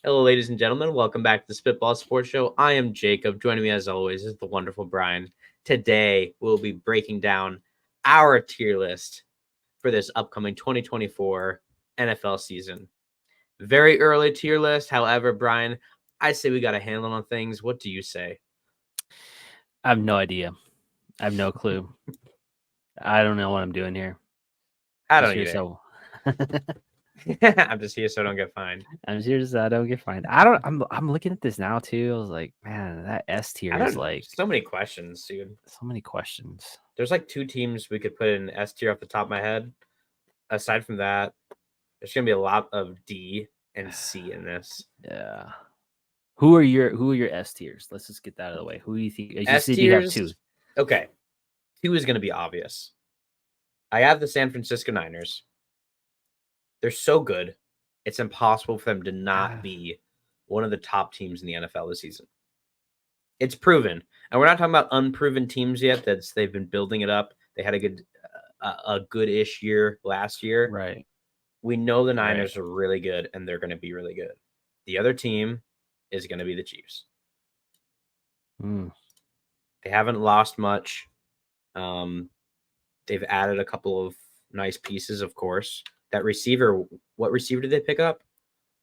Hello, ladies and gentlemen. Welcome back to the Spitball Sports Show. I am Jacob. Joining me, as always, is the wonderful Brian. Today, we'll be breaking down our tier list for this upcoming 2024 NFL season. Very early tier list. However, Brian, I say we got a handle on things. What do you say? I have no idea. I have no clue. I don't know what I'm doing here. I don't Just either. so I'm just here so I don't get fined. I'm serious. I don't get fined. I'm looking at this now too. I was like, man, that S tier is like so many questions, dude. so many questions. There's like two teams we could put in S tier off the top of my head. Aside from that, there's gonna be a lot of D and C in this. Yeah. Who are your S tiers? Let's just get that out of the way. Who do you think? You S said you have two. tiers. Okay, two is gonna be obvious. I have the San Francisco Niners. They're so good, it's impossible for them to not be one of the top teams in the NFL this season. It's proven, and we're not talking about unproven teams yet. They've been building it up. They had a good-ish year last year. Right. We know the Niners are really good, and they're going to be really good. The other team is going to be the Chiefs. They haven't lost much. They've added a couple of nice pieces, of course. That receiver, what receiver did they pick up?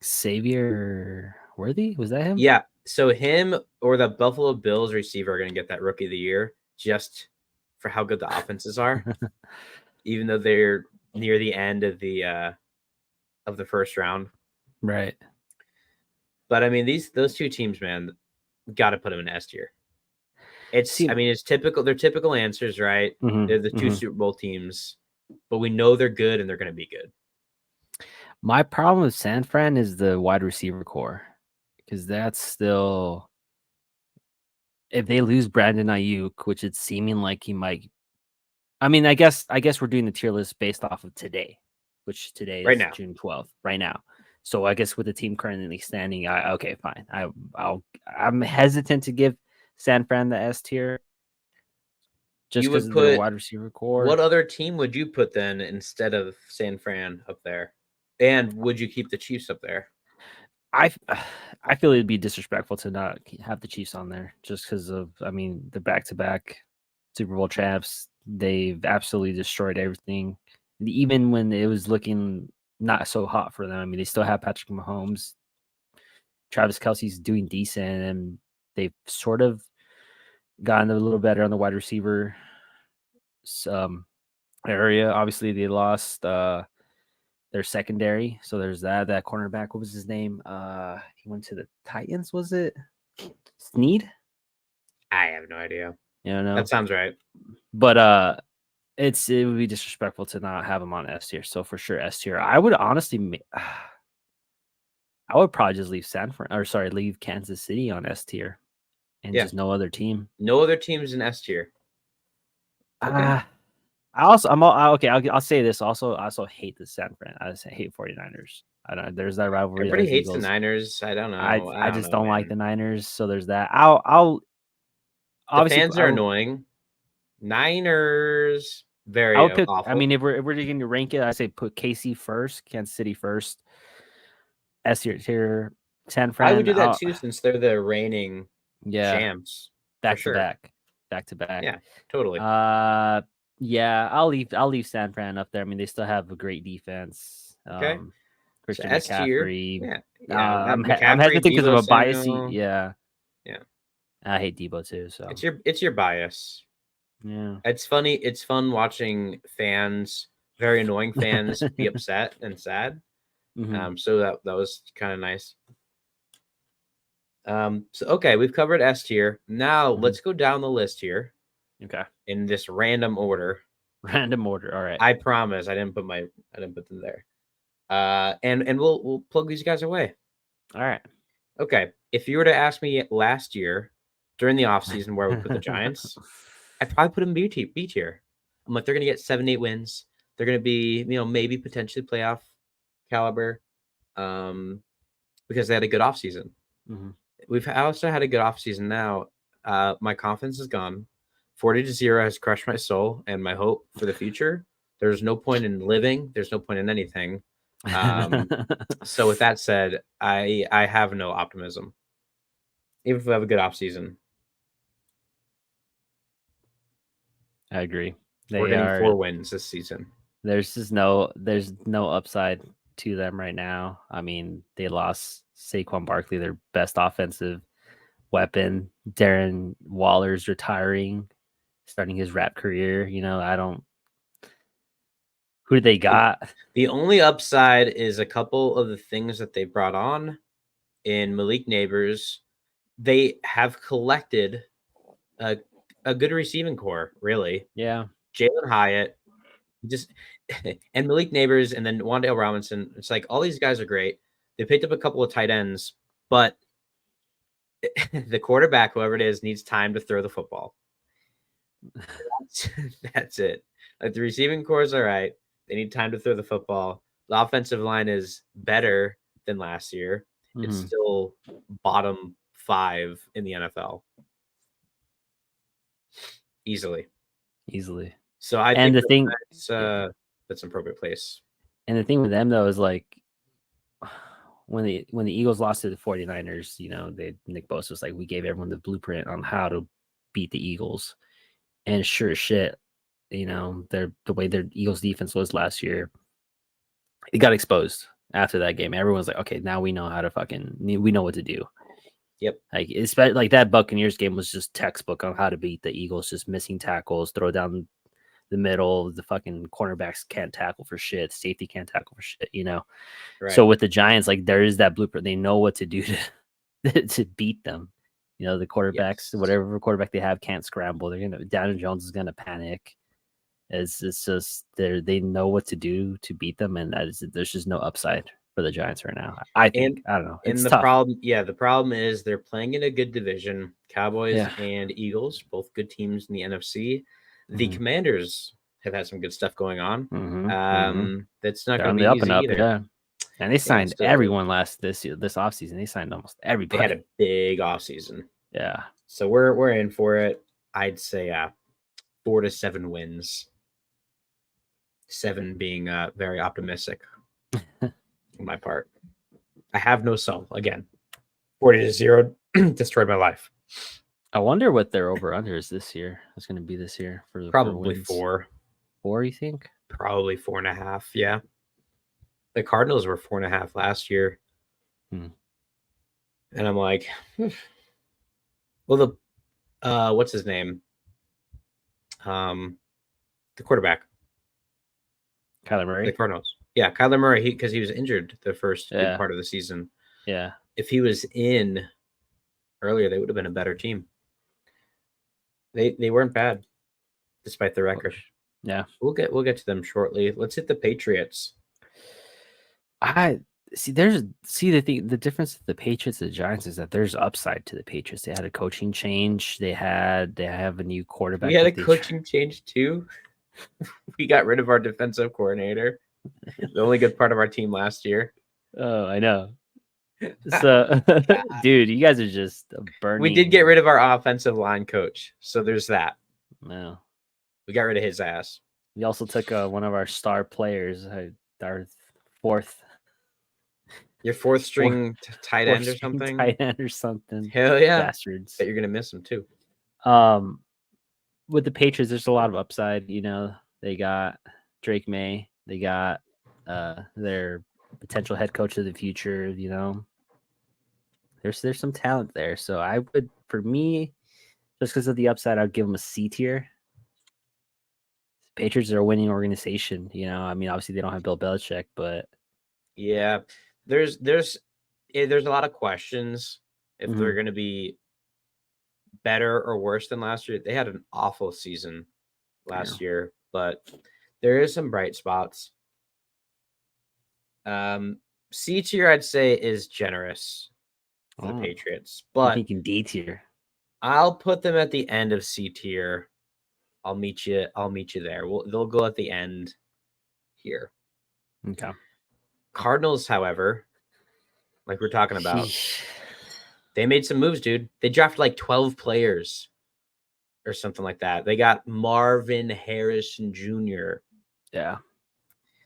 Xavier Worthy? Was that him? Yeah. So him or the Buffalo Bills receiver are going to get that Rookie of the Year just for how good the offenses are, even though they're near the end of the first round. Right. But I mean, those two teams, man, got to put them in S tier. It's typical. They're typical answers, right? Mm-hmm, they're the two Super Bowl teams, but we know they're good and they're going to be good. My problem with San Fran is the wide receiver core, because that's still, if they lose Brandon Ayuk, which it's seeming like he might. I mean, I guess we're doing the tier list based off of today, which today is June 12th, right now. So I guess with the team currently standing, okay, fine. I'm hesitant to give San Fran the S tier, just because of their wide receiver core. What other team would you put then instead of San Fran up there? And would you keep the Chiefs up there? I feel it'd be disrespectful to not have the Chiefs on there, just because of, I mean, the back-to-back Super Bowl champs. They've absolutely destroyed everything. And even when it was looking not so hot for them, I mean, they still have Patrick Mahomes. Travis Kelce's doing decent, and they've sort of gotten a little better on the wide receiver area. Obviously, they lost their secondary, so there's that cornerback. What was his name? He went to the Titans. Was it Snead? I have no idea. You know, that sounds right. But it would be disrespectful to not have him on S tier. So for sure S tier. I would honestly, I would probably just leave Kansas City on S tier, and just no other team. No other teams in S tier. Okay. I'll say this. I also hate the San Fran. I just hate 49ers. I don't know. There's that rivalry. Everybody hates the Niners. I don't know. I just don't like the Niners. So there's that. I'll the fans are annoying. Niners, very awful. I mean, if we're going to rank it, I say put KC first, Kansas City first, S tier, San Fran. I would do that too, since they're the reigning champs. Back to back. Yeah, totally. Yeah, I'll leave San Fran up there. I mean, they still have a great defense. Okay. Christian McCaffrey. I'm hesitant because of a bias. Yeah. I hate Debo too. So it's your bias. Yeah. It's funny. It's fun watching fans, very annoying fans, be upset and sad. Mm-hmm. So that was kind of nice. So okay, we've covered S tier. Now let's go down the list here. Okay. In this random order. All right. I promise I didn't put them there. And we'll plug these guys away. All right. Okay. If you were to ask me last year during the offseason where we put the Giants, I'd probably put them B tier. I'm like, they're gonna get 7-8 wins. They're gonna be, maybe potentially playoff caliber. Because they had a good offseason. Mm-hmm. We've also had a good offseason now. My confidence is gone. 40-0 has crushed my soul and my hope for the future. There's no point in living. There's no point in anything. So with that said, I have no optimism. Even if we have a good offseason. I agree. We're They getting are. 4 wins this season. There's no upside to them right now. I mean, they lost Saquon Barkley, their best offensive weapon. Darren Waller's retiring, starting his rap career. I don't. Who they got? The only upside is a couple of the things that they brought on in Malik Neighbors. They have collected a good receiving core, really. Yeah. Jalen Hyatt, just and Malik Neighbors, and then Wandale Robinson. It's like all these guys are great. They picked up a couple of tight ends, but the quarterback, whoever it is, needs time to throw the football. That's it. Like the receiving core is all right. They need time to throw the football. The offensive line is better than last year. It's still bottom 5 in the NFL. Easily. So I think that's an appropriate place. And the thing with them though is like when the Eagles lost to the 49ers, Nick Bosa was like, we gave everyone the blueprint on how to beat the Eagles. And sure as shit, the way their Eagles defense was last year, it got exposed after that game. Everyone's like, okay, now we know how to we know what to do. Yep. Like that Buccaneers game was just textbook on how to beat the Eagles, just missing tackles, throw down the middle, the fucking cornerbacks can't tackle for shit, safety can't tackle for shit, Right. So with the Giants, like there is that blueprint. They know what to do to beat them. The quarterbacks, whatever quarterback they have can't scramble. Daniel Jones is gonna panic. It's just they know what to do to beat them, and there's just no upside for the Giants right now. I think. I don't know. It's tough. The problem is they're playing in a good division. Cowboys and Eagles, both good teams in the NFC. The Commanders have had some good stuff going on. That's not going to be up easy and up, either. yeah. And they signed everyone this offseason. They signed almost everybody. They had a big offseason. Yeah. So we're in for it. I'd say 4 to 7 wins. 7 being very optimistic on my part. I have no soul. Again, 40-0 destroyed my life. I wonder what their over-under is this year. It's going to be this year for probably wins. 4. 4, you think? Probably 4.5. Yeah. The Cardinals were 4.5 last year. And I'm like, well, what's his name? The quarterback. Kyler Murray. The Cardinals. Yeah, Kyler Murray, because he was injured the first good part of the season. Yeah. If he was in earlier, they would have been a better team. They weren't bad, despite the record. Yeah. We'll get to them shortly. Let's hit the Patriots. The difference with the Patriots and the Giants is that there's upside to the Patriots. They had a coaching change. They have a new quarterback. We had a coaching change too. We got rid of our defensive coordinator, the only good part of our team last year. Oh, I know. So, dude, you guys are just burning. We did get rid of our offensive line coach, so there's that. No, we got rid of his ass. We also took one of our star players, our fourth. Your fourth string tight end or something? Tight end or something. Hell yeah. Bastards. But you're going to miss him too. With the Patriots, there's a lot of upside. They got Drake May. They got their potential head coach of the future. There's some talent there. So I would, for me, just because of the upside, I'd give them a C tier. Patriots are a winning organization. I mean, obviously they don't have Bill Belichick, but yeah, there's a lot of questions if they're going to be better or worse than last year. They had an awful season last year, but there is some bright spots. C tier, I'd say, is generous for the Patriots, but I'm thinking D tier. I'll put them at the end of C tier. I'll meet you there. They'll go at the end here. Okay. Cardinals, however, like we're talking about, they made some moves, dude. They drafted like 12 players or something like that. They got Marvin Harrison Jr. Yeah.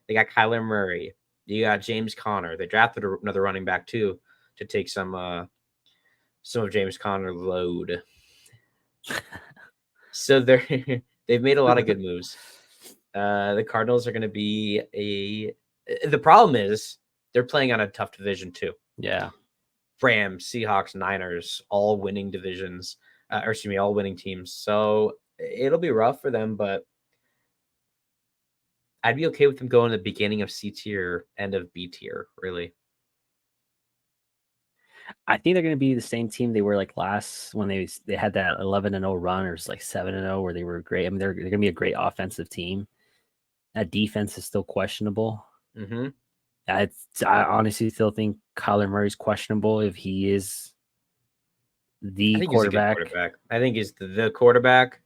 They got Kyler Murray. You got James Conner. They drafted another running back too to take some of James Conner load. So they've made a lot of good moves. The Cardinals are going to be the problem is they're playing on a tough division too. Yeah. Rams, Seahawks, Niners, all winning divisions, all winning teams. So it'll be rough for them, but I'd be okay with them going to the beginning of C tier, end of B tier, really. I think they're going to be the same team they were like last when they had that 11-0 run, or it's like 7-0 where they were great. I mean, they're going to be a great offensive team. That defense is still questionable. Mm-hmm. I honestly still think Kyler Murray's questionable if he is I the think he's a good quarterback. quarterback. I think he's the quarterback.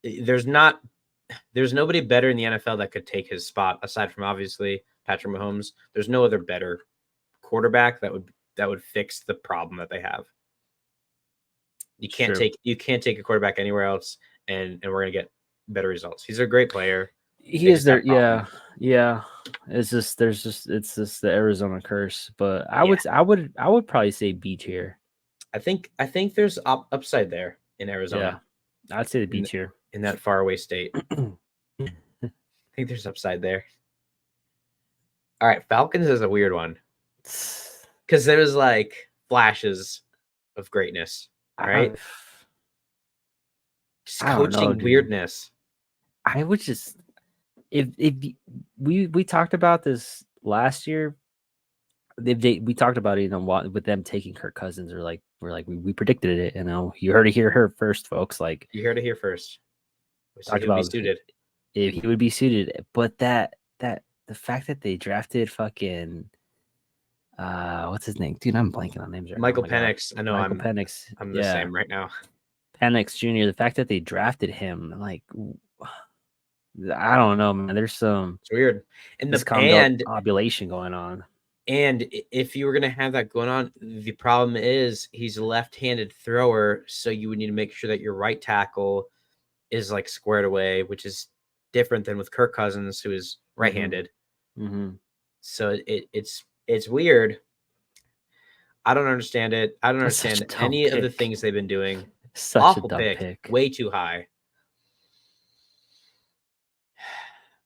There's nobody better in the NFL that could take his spot aside from obviously Patrick Mahomes. There's no other better quarterback that would fix the problem that they have. You can't take a quarterback anywhere else, and we're gonna get better results. He's a great player. He is there, yeah. It's just it's the Arizona curse, but I would probably say B tier. I think there's upside there in Arizona. Yeah, I'd say the B tier in that faraway state. I think there's upside there. All right, Falcons is a weird one because there was like flashes of greatness, right? Just coaching weirdness. I would just if we talked about this last year. We talked about it, with them taking Kirk Cousins, or we predicted it. You heard it here first, folks. Like you heard it here first. Talked about suited. If he would be suited, but the fact that they drafted fucking what's his name, dude? I'm blanking on names right Michael now. Penix. I know Michael Penix. I'm the same right now. Penix Jr. The fact that they drafted him, like, I don't know, man. There's some it's weird, and ovulation going on. And if you were going to have that going on, the problem is he's a left-handed thrower, so you would need to make sure that your right tackle is like squared away, which is different than with Kirk Cousins, who is right-handed. Mm-hmm. So it's weird. I don't understand it. I don't understand any of the things they've been doing. Such awful a dumb pick. Way too high.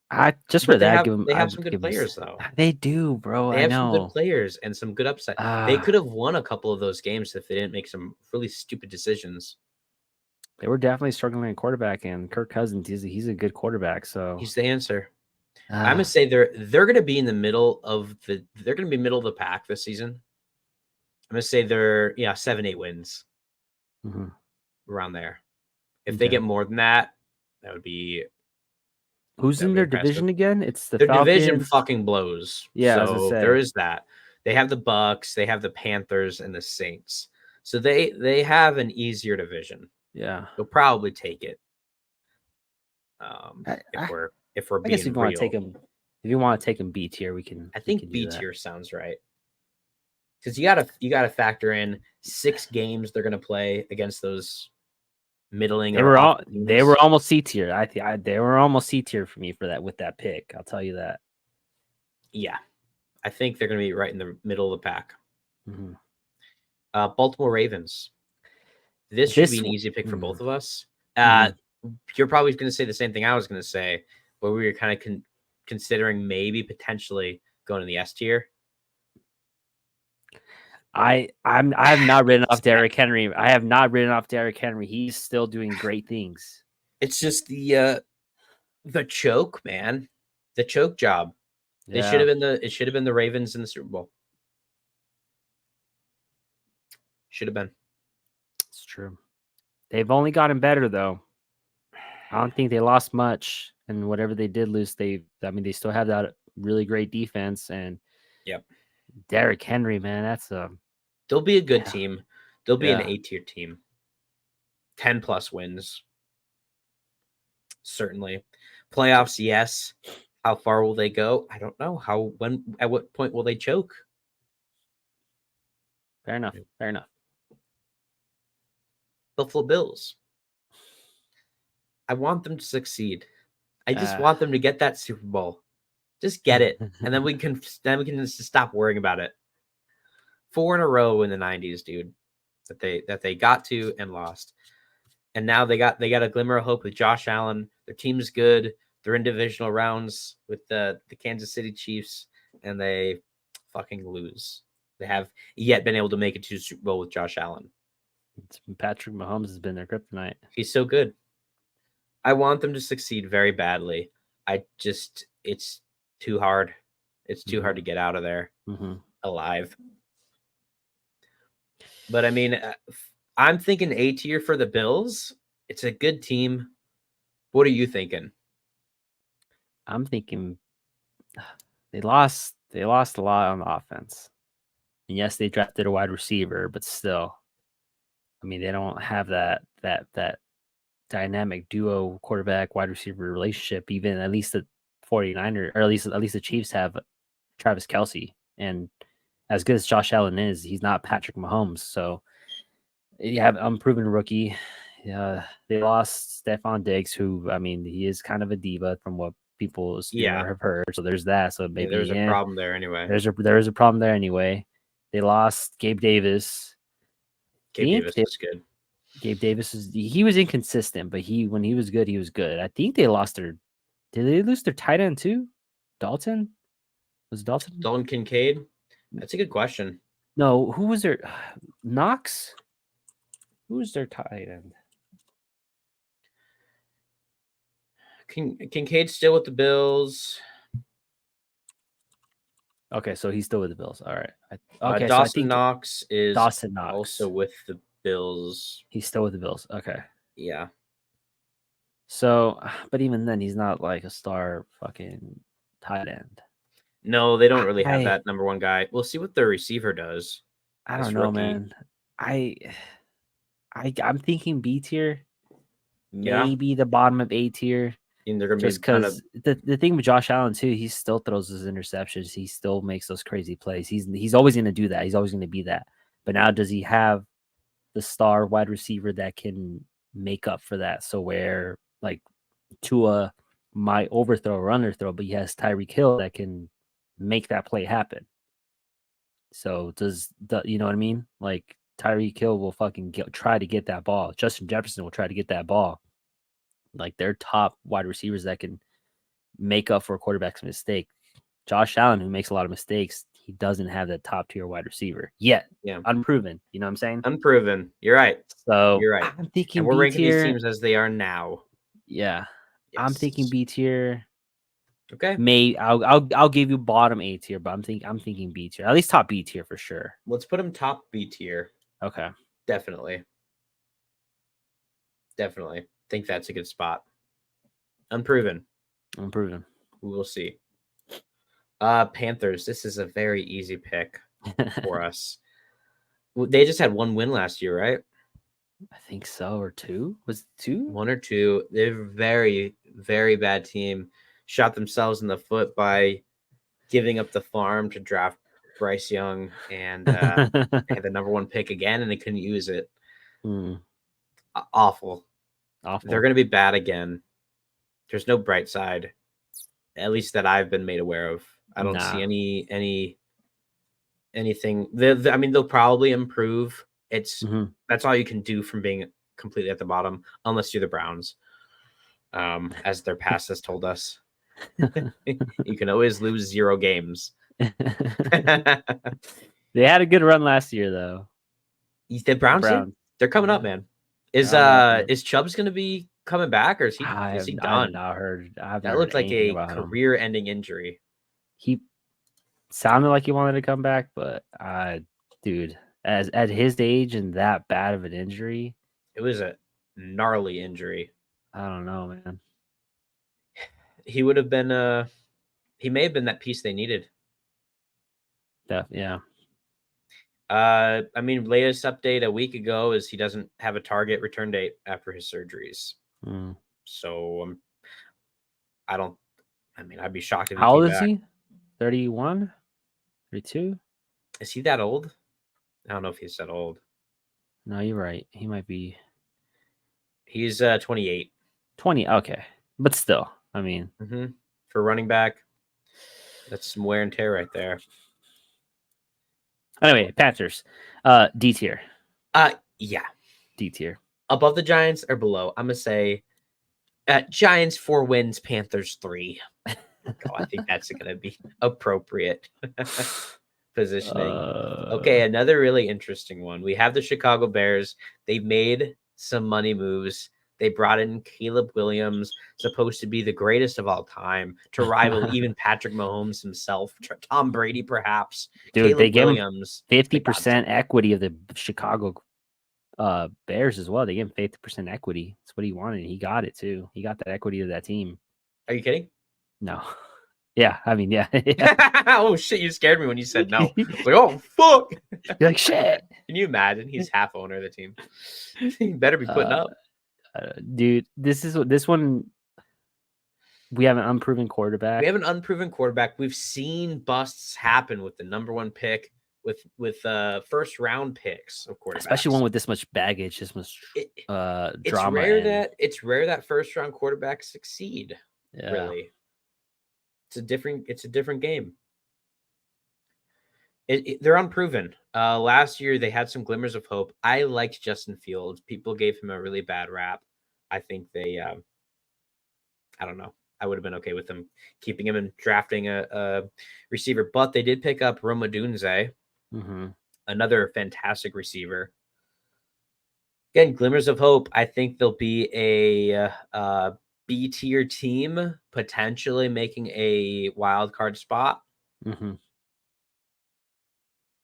They have some good players though. They do, bro. They have some good players and some good upside. They could have won a couple of those games if they didn't make some really stupid decisions. They were definitely struggling at quarterback, and Kirk Cousins, he's a good quarterback. So he's the answer. I'm gonna say they're gonna be in the middle of the pack this season. I'm gonna say they're 7-8 wins, around there. If they get more than that, that would be. Who's in their division again? It's their division fucking blows. Yeah, so there is that. They have the Bucks, they have the Panthers, and the Saints. So they have an easier division. Yeah, they'll probably take it. If we're being if you want to take them, if you want to take them B tier, we can. I think B tier sounds right. Because you gotta factor in 6 games they're gonna play against those middling. They were almost C tier. They were almost C tier for me with that pick. I'll tell you that. Yeah, I think they're gonna be right in the middle of the pack. Baltimore Ravens. This should be an easy pick for both of us. You're probably going to say the same thing I was going to say, but we were kind of considering maybe potentially going to the S tier. I have not written off Derrick Henry. I have not written off Derrick Henry. He's still doing great things. It's just the choke, man. The choke job. Yeah. It should have been the Ravens in the Super Bowl. Should have been. It's true. They've only gotten better though. I don't think they lost much, and whatever they did lose, they still have that really great defense. And Derrick Henry, man, they'll be a good team. They'll be an A-tier team. 10+ wins. Certainly. Playoffs, yes. How far will they go? I don't know. At what point will they choke? Fair enough. Buffalo Bills. I want them to succeed. I just want them to get that Super Bowl. Just get it, and then we can just stop worrying about it. 4 in a row in the 90s, dude, that they got to and lost. And now they got a glimmer of hope with Josh Allen. Their team's good. They're in divisional rounds with the Kansas City Chiefs, and they fucking lose. They have yet been able to make it to the Super Bowl with Josh Allen. Patrick Mahomes has been their kryptonite. He's so good. I want them to succeed very badly. It's too hard. It's too hard to get out of there alive. But I mean, I'm thinking A tier for the Bills. It's a good team. What are you thinking? I'm thinking they lost a lot on the offense. And yes, they drafted a wide receiver, but still, I mean, they don't have that dynamic duo quarterback wide receiver relationship. Even at least the 49ers, or at least the Chiefs have Travis Kelce, and as good as Josh Allen is, he's not Patrick Mahomes. So you have unproven rookie. They lost Stephon Diggs, who, I mean, he is kind of a diva from what people have heard. So there's that. So maybe there's a problem there anyway. There is a problem there anyway. They lost Gabe Davis. Gabe Davis is good. Gabe Davis he was inconsistent, but when he was good, he was good. I think they lost did they lose their tight end too? Dalton? Was Dalton? Dalton Kincaid? That's a good question. No, who was their Knox? Who was their tight end? Kincaid's still with the Bills. Okay, so he's still with the Bills. All right. Okay, Dawson so I think Knox is also with the Bills. He's still with the Bills. Okay. Yeah. So, but even then, he's not like a star fucking tight end. No, they don't really have that number one guy. We'll see what their receiver does. I don't know, man. I'm thinking B tier, maybe the bottom of A tier. And they're gonna just because the thing with Josh Allen too, he still throws his interceptions. He still makes those crazy plays. He's always going to do that. He's always going to be that. But now, does he have the star wide receiver that can make up for that? So where like Tua might overthrow or underthrow, but he has Tyreek Hill that can make that play happen. So you know what I mean? Like Tyreek Hill will fucking try to get that ball. Justin Jefferson will try to get that ball. Like they're top wide receivers that can make up for a quarterback's mistake. Josh Allen, who makes a lot of mistakes, he doesn't have that top tier wide receiver yet. Yeah, unproven. You know what I'm saying? Unproven. You're right. So you're right. I'm thinking and we're ranking these teams as they are now. Yeah, yes. I'm thinking B tier. Okay. I'll give you bottom A tier, but I'm thinking B tier. At least top B tier for sure. Let's put him top B tier. Okay. Definitely. Think that's a good spot. Unproven. We will see. Panthers. This is a very easy pick for us. They just had one win last year, right? I think so, or two. Was it two? 1 or 2. They're a very, very bad team. Shot themselves in the foot by giving up the farm to draft Bryce Young, and had the number 1 pick again, and they couldn't use it. Awful. They're going to be bad again. There's no bright side, at least that I've been made aware of. I don't see anything. I mean, they'll probably improve. That's all you can do from being completely at the bottom, unless you're the Browns, as their past has told us. You can always lose 0 games. They had a good run last year, though. The Browns. They're coming up, man. Is Chubbs going to be coming back, or is he done? I have not heard. That looked like a career-ending injury. He sounded like he wanted to come back, but dude, at his age and that bad of an injury, it was a gnarly injury. I don't know, man. He would have been. He may have been that piece they needed. Yeah. I mean, latest update a week ago is he doesn't have a target return date after his surgeries. So I'd be shocked if he How old is back. he? 31? 32? Is he that old? I don't know if he's that old. No, you're right. He might be. He's 28. 20. Okay. But still, I mean. For running back. That's some wear and tear right there. Anyway, Panthers, D tier, Yeah. D tier. Above the Giants or below? I'm gonna say Giants 4 wins, Panthers 3. I think that's gonna be appropriate positioning. Okay, another really interesting one. We have the Chicago Bears. They've made some money moves. They brought in Caleb Williams, supposed to be the greatest of all time, to rival even Patrick Mahomes himself, Tom Brady, perhaps. Dude, Caleb they gave him Williams, 50% equity of the Chicago Bears as well. They gave him 50% equity. That's what he wanted. He got it too. He got that equity of that team. Are you kidding? No. Yeah, I mean, yeah. Yeah. Oh shit, you scared me when you said no. I was like, oh fuck. You're like, shit. Can you imagine? He's half owner of the team. He better be putting up. Dude, this one. We have an unproven quarterback. We have an unproven quarterback. We've seen busts happen with the number 1 pick, with first round picks of quarterbacks, especially one with this much baggage, this much drama. It's rare that first round quarterbacks succeed. Yeah. Really, it's a different game. They're unproven. Last year they had some glimmers of hope. I liked Justin Fields. People gave him a really bad rap. I think they, I don't know. I would have been okay with them keeping him and drafting a receiver, but they did pick up Roma Dunze, another fantastic receiver. Again, glimmers of hope. I think they'll be a B tier team, potentially making a wild card spot.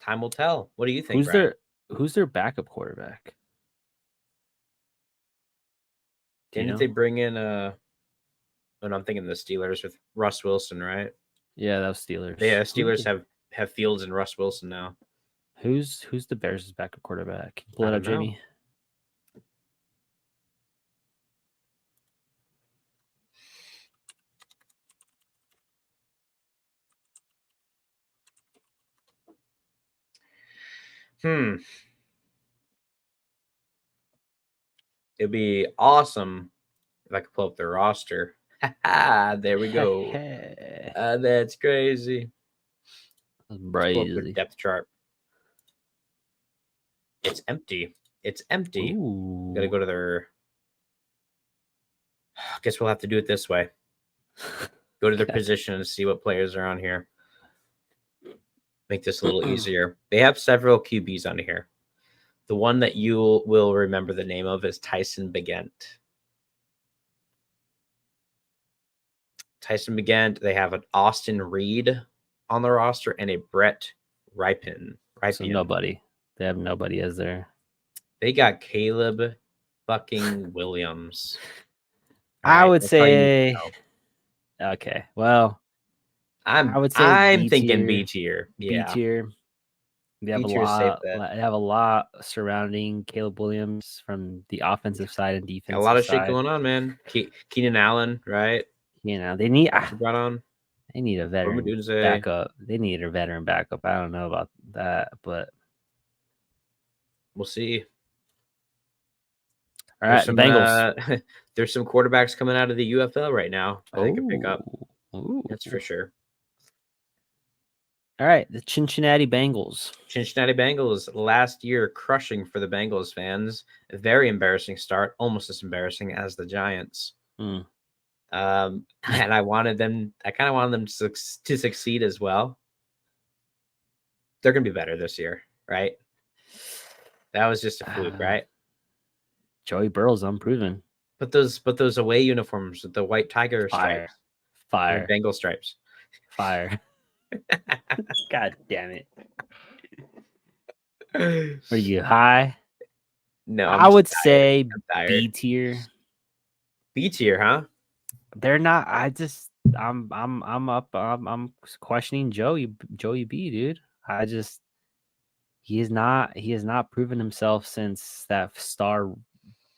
Time will tell. What do you think? Who's their backup quarterback? Didn't they bring in when I'm thinking the Steelers with Russ Wilson, right? Yeah, that was Steelers. Yeah, Steelers have Fields and Russ Wilson now. Who's the Bears' backup quarterback? Pull it up, Jamie. It'd be awesome if I could pull up their roster. There we go. That's crazy. Crazy. Depth chart. It's empty. Ooh. Gotta go to their. Guess we'll have to do it this way. Go to their position and see what players are on here. Make this a little easier. They have several QBs on here. The one that you will remember the name of is Tyson Bagent. They have an Austin Reed on the roster and a Brett Ripien. So nobody. They have nobody as their. They got Caleb fucking Williams. I would say. Okay, well, I would say I'm thinking B tier. Yeah. B tier. They have a lot surrounding Caleb Williams from the offensive side and defensive side. A lot of shit going on, man. Keenan Allen, right? You know, they need brought on. They need a veteran backup. They need a veteran backup. I don't know about that, but we'll see. All right, Bengals. There's some quarterbacks coming out of the UFL right now that they can pick up. That's for sure. All right, the Cincinnati Bengals. Last year crushing for the Bengals fans. A very embarrassing start, almost as embarrassing as the Giants. And I kind of wanted them to succeed as well. They're going to be better this year, right? That was just a fluke, right? Joey Burrow's unproven. But those away uniforms with the white tiger stripes. Fire. Bengal stripes. Fire. God damn it. Are you high? No, I would say B tier. B tier, huh? They're not. I'm questioning Joey B, dude. He has not proven himself since that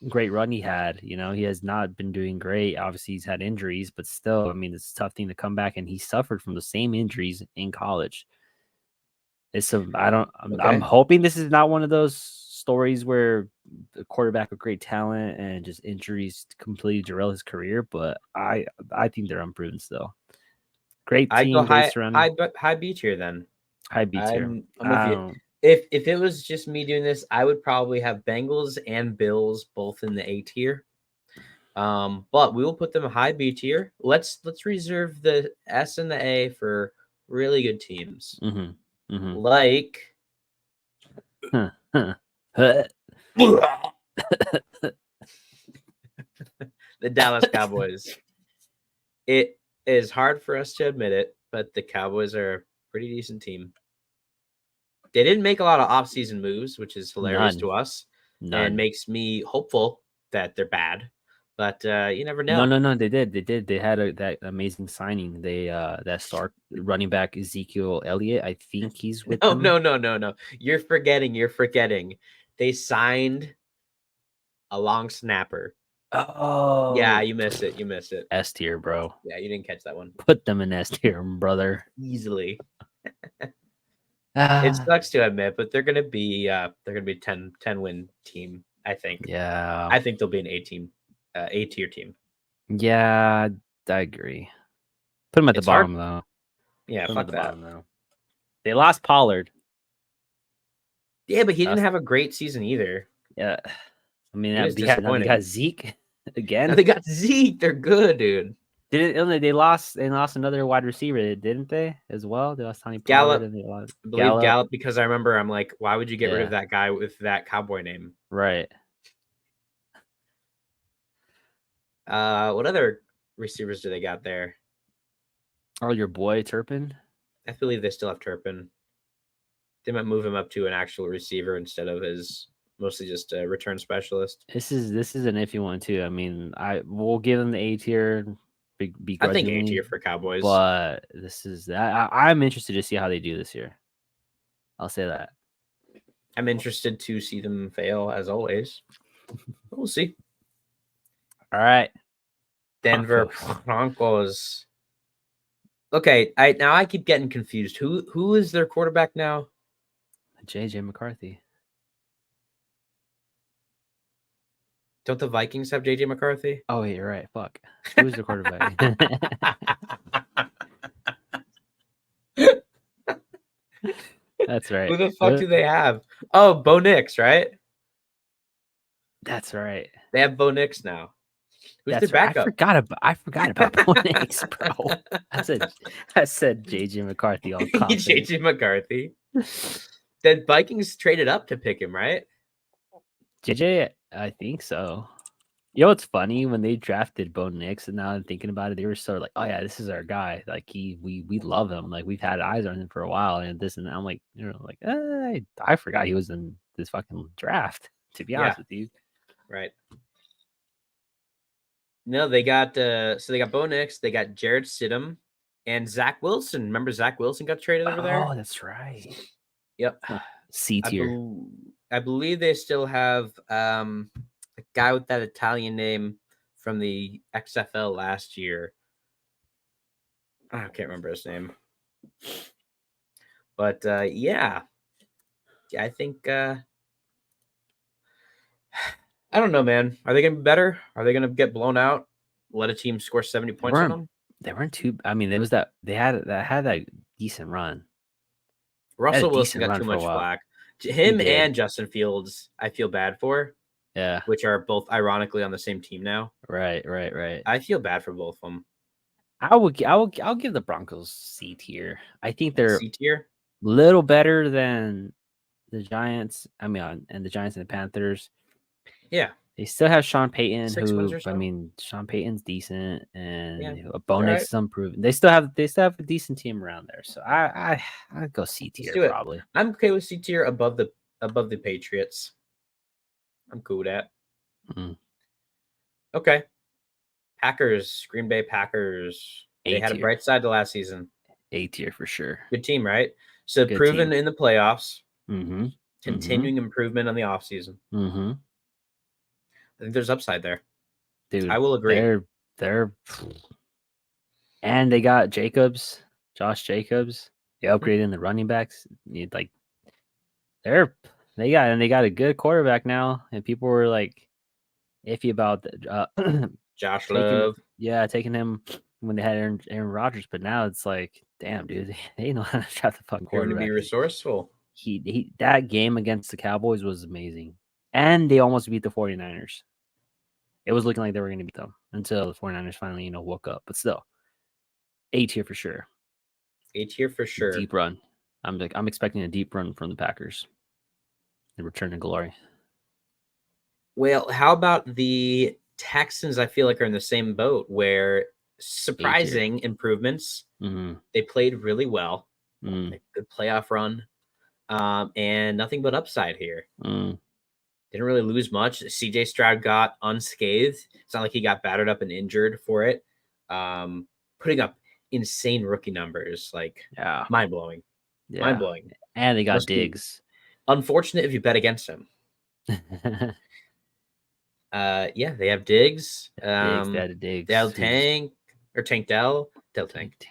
great run he had. You know, he has not been doing great. Obviously, he's had injuries, but still, I mean, it's a tough thing to come back, and he suffered from the same injuries in college. I'm hoping this is not one of those stories where the quarterback with great talent and just injuries completely derail his career, but I think they're unproven still. Great I'd go team, great surrounding. high B tier then. High B tier. I'm with you. If it was just me doing this, I would probably have Bengals and Bills both in the A tier. But we will put them high B tier. Let's reserve the S and the A for really good teams. Like the Dallas Cowboys. It is hard for us to admit it, but the Cowboys are a pretty decent team. They didn't make a lot of offseason moves, which is hilarious to us and makes me hopeful that they're bad. But you never know. No. They did. They had that amazing signing. They that start running back Ezekiel Elliott. I think he's with them. No. You're forgetting. They signed a long snapper. Oh yeah, you missed it. S tier, bro. Yeah, you didn't catch that one. Put them in S tier, brother. Easily. It sucks to admit, but they're gonna be 10 win team, I think. Yeah. I think they'll be an A tier team. Yeah, I agree. Put them at the bottom though. Yeah, fuck that. Bottom, though. They lost Pollard. Yeah, but he didn't have a great season either. Yeah. I mean, they got Zeke again. Now they got Zeke. They're good, dude. They lost another wide receiver, didn't they? As well, they lost Tony Gallup. And they lost Gallup because I remember I'm like, why would you get rid of that guy with that cowboy name? Right. What other receivers do they got there? Oh, your boy Turpin. I believe they still have Turpin. They might move him up to an actual receiver instead of his mostly just a return specialist. This is an iffy one too. I mean, we'll give them the A tier. I think A tier for Cowboys, but this is I'm interested to see how they do this year. I'll say that. I'm interested to see them fail as always. We'll see. All right, Denver Broncos. Okay, I keep getting confused. Who is their quarterback now? JJ McCarthy. Don't the Vikings have JJ McCarthy? Oh, wait, you're right. Fuck. Who's the quarterback? That's right. Who the fuck do they have? Oh, Bo Nix, right? That's right. They have Bo Nix now. Who's their backup? I forgot about Bo Nix, bro. I said JJ McCarthy all confident. JJ McCarthy. The Vikings traded up to pick him, right? JJ, I think so. You know what's funny? When they drafted Bo Nix, and now I'm thinking about it, they were sort of like, "Oh yeah, this is our guy. Like we love him. Like we've had eyes on him for a while." And this and that. I'm like, I forgot he was in this fucking draft. To be honest with you, right? No, they got they got Bo Nix, they got Jared Stidham, and Zach Wilson. Remember Zach Wilson got traded over there? Oh, that's right. Yep. C tier. I believe they still have a guy with that Italian name from the XFL last year. I can't remember his name. But yeah, I think I don't know, man. Are they going to be better? Are they going to get blown out? Let a team score 70 points on them? They weren't too. I mean, there was that they had that decent run. Russell Wilson got too much flack. Him and Justin Fields, I feel bad for. Yeah. Which are both ironically on the same team now. Right. I feel bad for both of them. I'll give the Broncos C tier. I think they're C tier, little better than the Giants. I mean, and the Giants and the Panthers. Yeah. They still have Sean Payton, so. I mean, Sean Payton's decent, and a bonus is unproven. They still have a decent team around there. So I'd go C tier probably. I'm okay with C tier above the Patriots. I'm cool with that. Okay. Packers, Green Bay Packers. They had a bright side to last season. A tier for sure. Good team, right? So good proven team in the playoffs. Mm-hmm. Continuing improvement on the offseason. Mm-hmm. I think there's upside there. Dude, I will agree. They're and they got Josh Jacobs. They upgraded the running backs. They got a good quarterback now, and people were like iffy about Josh Love. Taking him when they had Aaron Rodgers, but now it's like, damn, dude, they know how to draft the fucking They're going to be quarterback. resourceful. He that game against the Cowboys was amazing. And they almost beat the 49ers. It was looking like they were going to beat them until the 49ers finally, woke up. But still, A tier for sure. A tier for sure. Deep run. I'm expecting a deep run from the Packers. The return to glory. Well, how about the Texans? I feel like are in the same boat where surprising improvements. Mm-hmm. They played really well. Mm. Good playoff run. And nothing but upside here. Mm. Didn't really lose much. CJ Stroud got unscathed. It's not like he got battered up and injured for it. Putting up insane rookie numbers, like mind blowing. Yeah. Mind blowing. And they got Diggs. Unfortunate if you bet against him. Yeah, they have Diggs. They had Diggs. Del Tank or Tank Del Tank.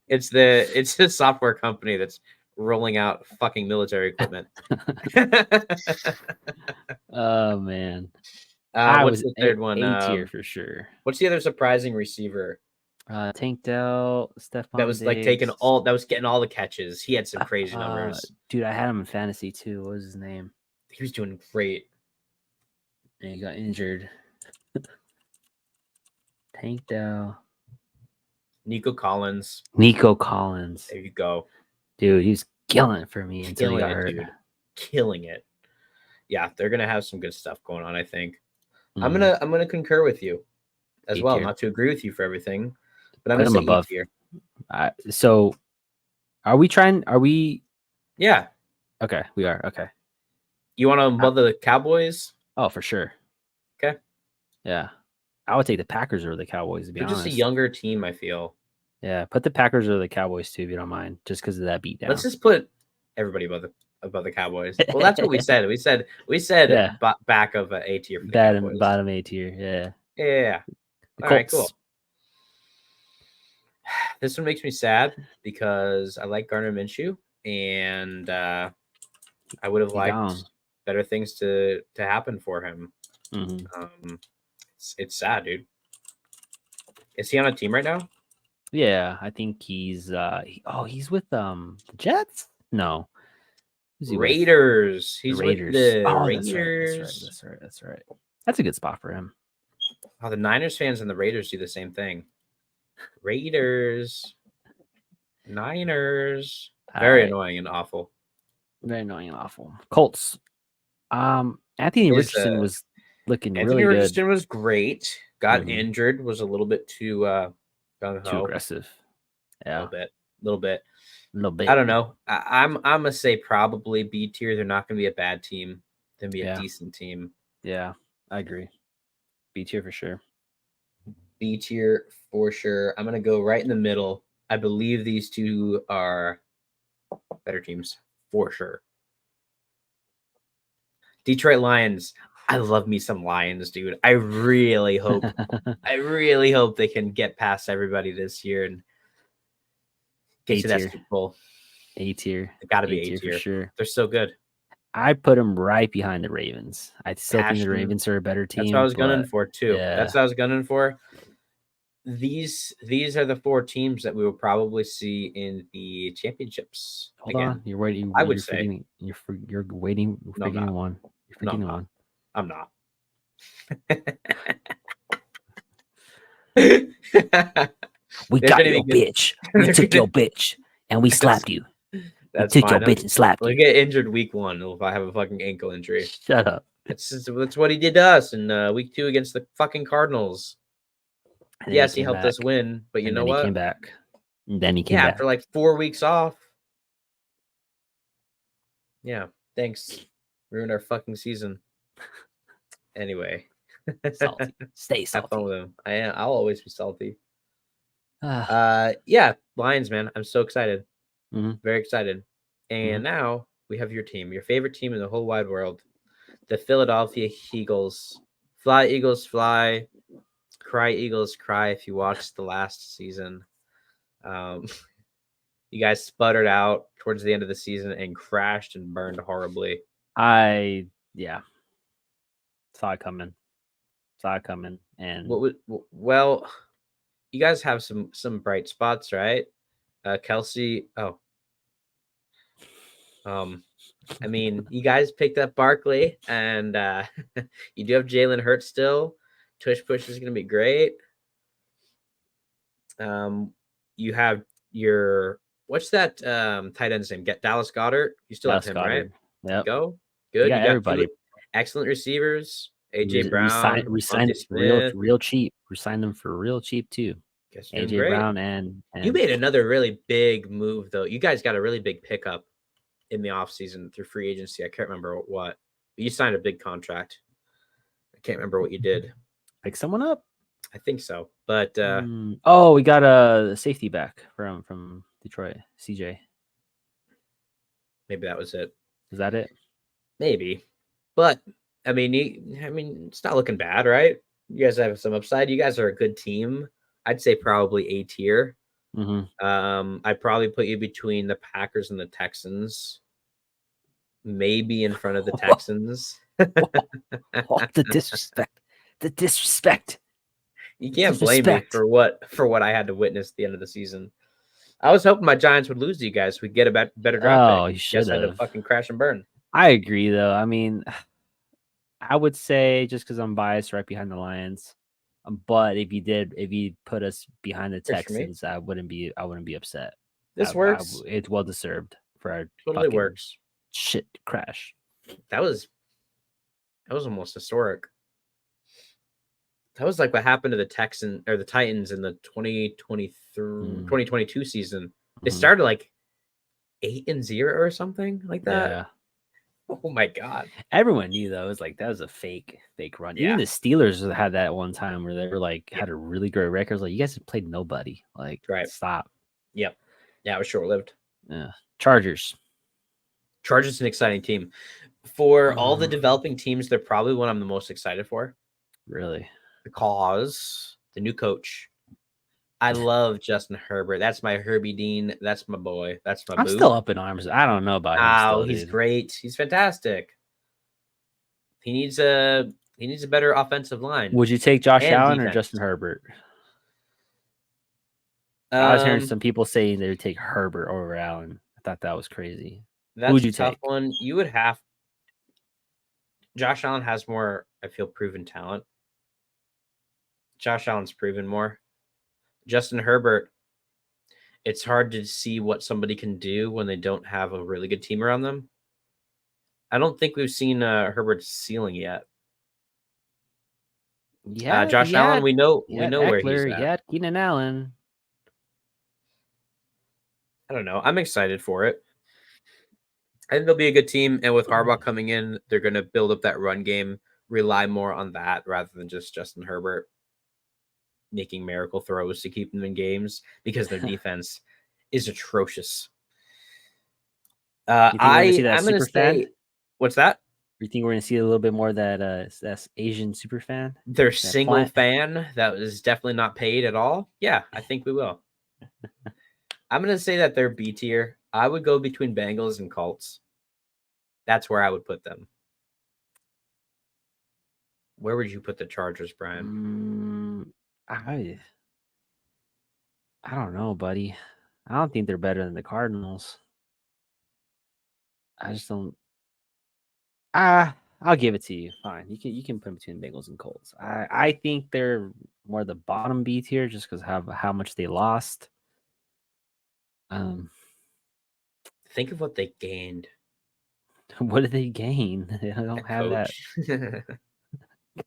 It's the software company that's rolling out fucking military equipment. Oh man. What's the third one? A tier for sure. What's the other surprising receiver? Tank Dell, Stephon that was Diggs. like that was getting all the catches. He had some crazy numbers. Dude, I had him in fantasy too. What was his name? He was doing great. And he got injured. Tank Dell. Nico Collins. There you go. Dude, he's killing it for me until he got hurt. Dude. Killing it. Yeah, they're gonna have some good stuff going on, I think. I'm gonna concur with you as well. Not to agree with you for everything, but I'm gonna say above here. So are we Yeah. Okay, we are. Okay. You want to above the Cowboys? Oh, for sure. Okay. Yeah. I would take the Packers or the Cowboys, to be honest. Just a younger team, I feel. Yeah, put the Packers or the Cowboys too, if you don't mind, just because of that beatdown. Let's just put everybody above the Cowboys. Well, that's what we said. We said back of A tier for the Cowboys. Bottom A tier. Yeah. All right, cool. This one makes me sad because I like Gardner Minshew, and I would have liked better things to happen for him. Mm-hmm. It's sad, dude. Is he on a team right now? Yeah, I think he's he's with the Jets? No. Raiders. He's with the Raiders. That's right. That's a good spot for him. Oh, the Niners fans and the Raiders do the same thing. Raiders. Niners. Very annoying and awful. Very annoying and awful. Colts. Anthony Richardson was looking really good. Anthony Richardson was great. Got injured. Was a little bit too too aggressive. Yeah, a little bit. I don't know. I'm gonna say probably B tier. They're not gonna be a bad team. They're gonna be a decent team. Yeah, I agree. B tier for sure. B tier for sure. I'm gonna go right in the middle. I believe these two are better teams for sure. Detroit Lions. I love me some Lions, dude. I really hope they can get past everybody this year and get to that Super Bowl. A tier. They gotta be A tier for sure. They're so good. I put them right behind the Ravens. I still think the Ravens are a better team. That's what I was gunning for too. Yeah. That's what I was gunning for. These are the four teams that we will probably see in the championships. Hold on, you're waiting. I would say you're waiting. You're forgetting one. You're forgetting one. I'm not. We got your bitch. We took your bitch and we slapped you. We took your bitch and slapped you. We'll get injured week 1 if I have a fucking ankle injury. Shut up. That's what he did to us in week 2 against the fucking Cardinals. Yes, he helped us win, but you know what? He came back. And then he came back after like 4 weeks off. Yeah, thanks. Ruined our fucking season. Anyway. Salty. Stay salty. Have fun with him. I'll always be salty. Yeah, Lions, man. I'm so excited. Very excited. And now we have your team, your favorite team in the whole wide world, the Philadelphia Eagles. Fly, Eagles, fly. Cry, Eagles, cry. If you watched the last season, you guys sputtered out towards the end of the season and crashed and burned horribly. Saw it coming. Saw it coming. And Well, you guys have some bright spots, right? Kelsey. Oh, I mean, you guys picked up Barkley, and you do have Jalen Hurts still. Tush push is going to be great. You have your what's that tight end's name? Get Dallas Goddard. You still have Dallas him, right? Goddard. Yep. Go You good. got You got everybody. excellent receivers. AJ Brown, Resigned Monte Smith. real cheap. Resigned them for real cheap too. Guys are doing AJ great. Brown and You made another really big move though. You guys got a really big pickup in the offseason through free agency. I can't remember what. But you signed a big contract. I can't remember what you did. pick someone up. I think so. But we got a safety back from Detroit, CJ. maybe that was it. Is that it? Maybe. But I mean, it's not looking bad, right? You guys have some upside. You guys are a good team. I'd say probably A tier. I'd probably put you between the Packers and the Texans. Maybe in front of the Texans. The disrespect. The disrespect. You can't blame me for what I had to witness at the end of the season. I was hoping my Giants would lose to you guys. We'd get a better draft pick. You should have. Had to fucking crash and burn. I agree, though. I mean, I would say just because I'm biased, right behind the Lions. But if you put us behind the Texans, I wouldn't be upset. This works. It's well deserved for our totally works. Shit crash. That was almost historic. That was like what happened to the Titans in the 2022 season. They started like 8-0 or something like that. Yeah. Oh my god. Everyone knew though. It was like that was a fake run. Yeah. Even the Steelers had that one time where they were like had a really great record. Like you guys have played nobody. Like stop. Yep. Yeah, it was short lived. Yeah. Chargers an exciting team. For all the developing teams, they're probably one I'm the most excited for. Really? Because the new coach. I love Justin Herbert. That's my Herbie Dean. That's my boy. That's my I'm still up in arms. I don't know about him. Still, he's great. He's fantastic. He needs a better offensive line. Would you take Josh Allen or Justin Herbert? I was hearing some people saying they would take Herbert over Allen. I thought that was crazy. Who would you take? One. You would have. Josh Allen has more, I feel, proven talent. Josh Allen's proven more. Justin Herbert, it's hard to see what somebody can do when they don't have a really good team around them. I don't think we've seen Herbert's ceiling yet. Yeah, Josh Allen, we know where he's at. Yeah, Keenan Allen. I don't know. I'm excited for it. I think they'll be a good team, and with Harbaugh coming in, they're going to build up that run game, rely more on that rather than just Justin Herbert making miracle throws to keep them in games because their defense is atrocious. I'm going to say, what's that? You think we're going to see a little bit more of that Asian super fan? Their single fan that is definitely not paid at all? Yeah, I think we will. I'm going to say that they're B tier. I would go between Bengals and Colts. That's where I would put them. Where would you put the Chargers, Brian? I don't know, buddy. I don't think they're better than the Cardinals. I just don't. I'll give it to you. Fine, you can put them between Bengals and Colts. I think they're more the bottom B tier just because of how much they lost. Think of what they gained. What did they gain? They don't have that.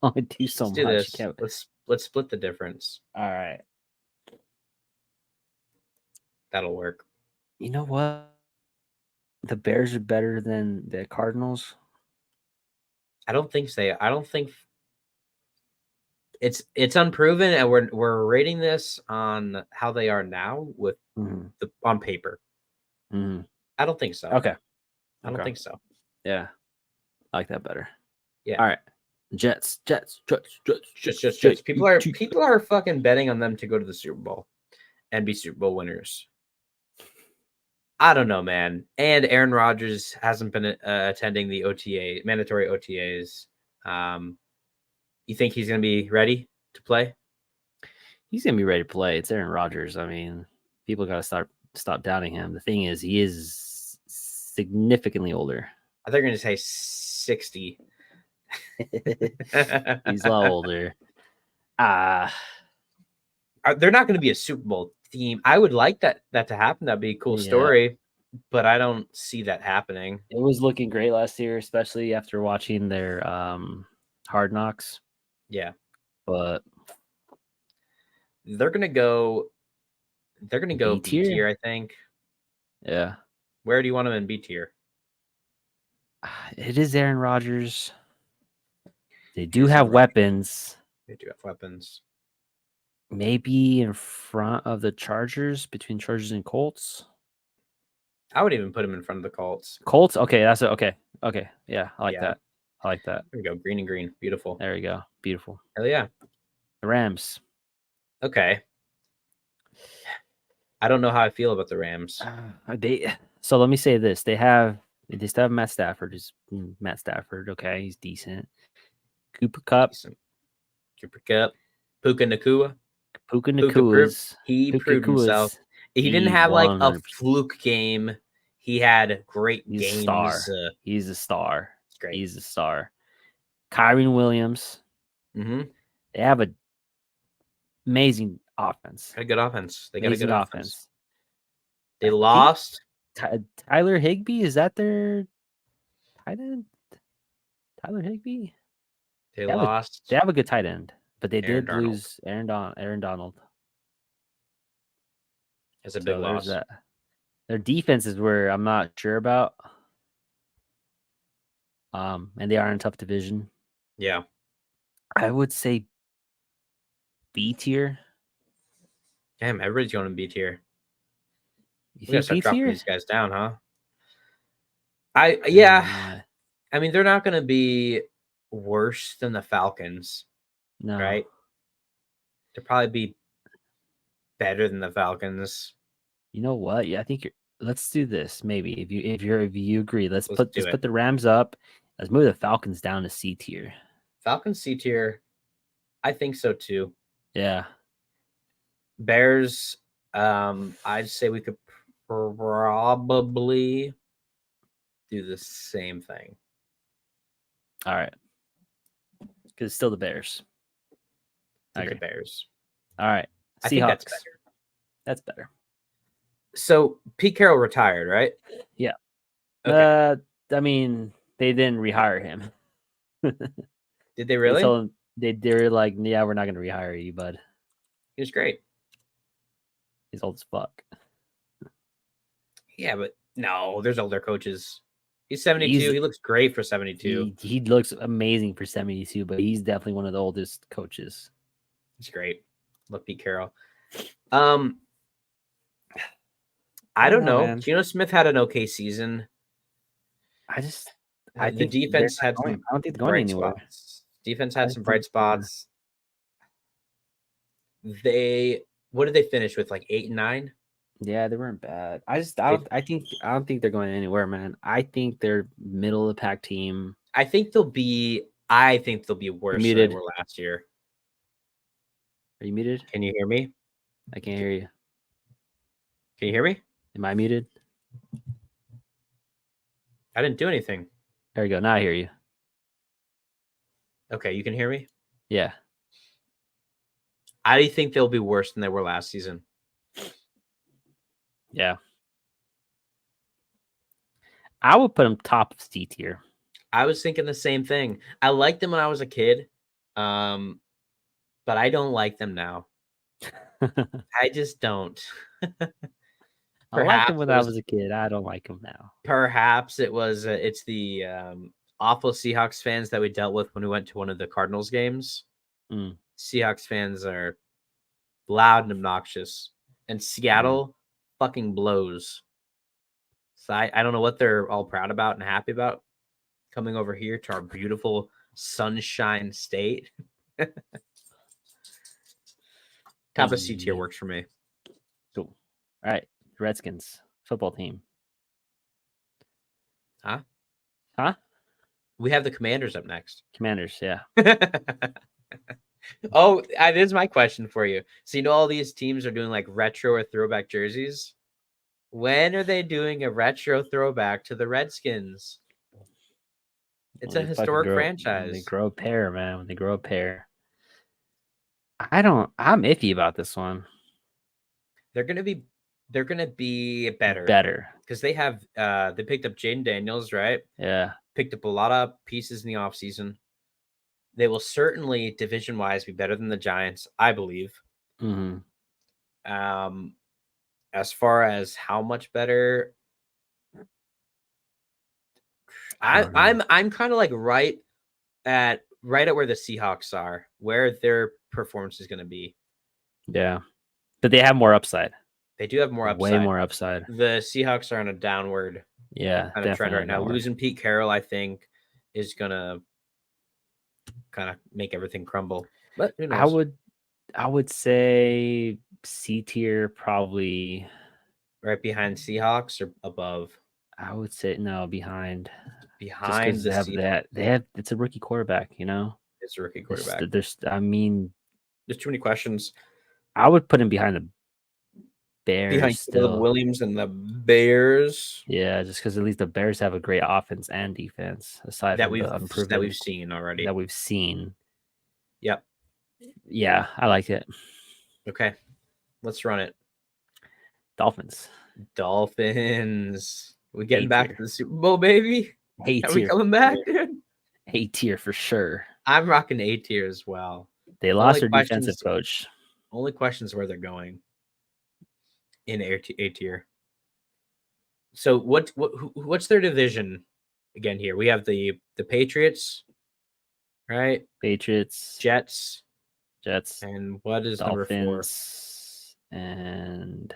Only do so much. Let's split the difference. All right, that'll work. You know what? The Bears are better than the Cardinals. I don't think so. I don't think it's unproven, and we're rating this on how they are now with on paper. I don't think so. Okay. I don't think so. Yeah, I like that better. Yeah. All right. Jets. People are fucking betting on them to go to the Super Bowl and be Super Bowl winners. I don't know, man. And Aaron Rodgers hasn't been attending the mandatory OTAs. You think he's going to be ready to play? He's gonna be ready to play. It's Aaron Rodgers. I mean, people gotta stop doubting him. The thing is, he is significantly older. I thought you were going to say 60. He's a lot older. They're not going to be a Super Bowl team. I would like that to happen. That'd be a cool story, but I don't see that happening. It was looking great last year, especially after watching their Hard Knocks. Yeah. But they're gonna go B tier, I think. Yeah. Where do you want them in B tier? It is Aaron Rodgers. They do have weapons. They do have weapons. Maybe in front of the Chargers, between Chargers and Colts. I would even put them in front of the Colts. Colts? Okay, that's it. Okay. Yeah, I like that. I like that. There we go. Green and green. Beautiful. There we go. Beautiful. Hell yeah. The Rams. Okay. I don't know how I feel about the Rams. So let me say this. They still have Matt Stafford. Matt Stafford, okay, he's decent. Cooper Kupp. Cooper Kupp. Puka Nacua. He proved himself. He didn't have like a fluke game. He had great games. He's a star. Great. He's a star. Kyren Williams. Mm-hmm. They have an amazing offense. Got a good offense. They got a good offense. They I lost. Tyler Higbee. Is that their tight end? Tyler Higbee. They lost. They have a good tight end, but they did Donald. lose Aaron Donald. It's a big loss. Their defense is where I'm not sure about. And they are in a tough division. Yeah. I would say B tier. Damn, everybody's going to B tier. You think start dropping these guys down, huh? I mean, they're not going to be worse than the Falcons. No. Right? They'll probably be better than the Falcons. You know what? Yeah, I think let's do this. Maybe if you agree, let's put the Rams up. Let's move the Falcons down to C tier. Falcons C tier. I think so too. Yeah. Bears. I'd say we could probably do the same thing. All right. Because it's still the Bears. I think the Bears. All right. Seahawks. I think that's better. That's better. So Pete Carroll retired, right? Yeah. Okay. I mean, they didn't rehire him. Did they really? They were like, yeah, we're not going to rehire you, bud. He was great. He's old as fuck. Yeah, but no, there's older coaches. He's 72. He looks great for 72. He looks amazing for 72, but he's definitely one of the oldest coaches. He's great. Love Pete Carroll. I don't know. Man. Geno Smith had an okay season. I think the defense had some bright spots. Defense had some bright spots. What did they finish with? Like 8 and 9? Yeah, they weren't bad. I don't think they're going anywhere, man. I think they're middle of the pack team. I think they'll be worse than they were last year. Are you muted? Can you hear me? I can't hear you. Can you hear me? Am I muted? I didn't do anything. There you go. Now I hear you. Okay, you can hear me? Yeah. I think they'll be worse than they were last season. Yeah. I would put them top of C tier. I was thinking the same thing. I liked them when I was a kid, but I don't like them now. I just don't. I liked them when I was a kid. I don't like them now. Perhaps it's the awful Seahawks fans that we dealt with when we went to one of the Cardinals games. Seahawks fans are loud and obnoxious, and Seattle fucking blows. So I don't know what they're all proud about and happy about coming over here to our beautiful Sunshine State. Top of C tier works for me. Cool. All right. Redskins football team. Huh? We have the Commanders up next. Commanders, yeah. Oh, that is my question for you. So you know all these teams are doing like retro or throwback jerseys. When are they doing a retro throwback to the Redskins? It's When a they fucking historic grow, when they franchise. grow a pair, man. When they grow a pair. I'm iffy about this one. They're gonna be better Better. because they picked up Jaden Daniels, right? Yeah. Picked up a lot of pieces in the offseason. They will certainly division wise be better than the Giants, I believe. Mm-hmm. As far as how much better, I don't know. I'm kind of like at where the Seahawks are, where their performance is going to be. Yeah. But they have more upside. They do have more Way upside. more upside. The Seahawks are on a downward Yeah, kind of trend definitely right now. downward. Losing Pete Carroll, I think, is gonna kind of make everything crumble. But who knows? I would say C tier probably. Right behind Seahawks or above? I would say no, behind. Just Behind because the they have Seahawks. that they have it's a rookie quarterback, you know. It's a rookie quarterback. There's I mean, There's too many questions I would put him behind the behind Bears Caleb still. Williams and the Bears Yeah, just because at least the Bears have a great offense and defense, aside that from we've the unproven seen already. that we've seen. Yep. Yeah, I like it. Okay. Let's run it. Dolphins. Dolphins. We getting A back tier. to the Super Bowl, baby? A Are we tier. coming back, dude? A tier for sure. I'm rocking A tier as well. They lost their defensive coach. Only questions where they're going in A tier. So what's their division again here? We have the Patriots, right? Patriots, Jets, Jets, and what is number 4? Dolphins, and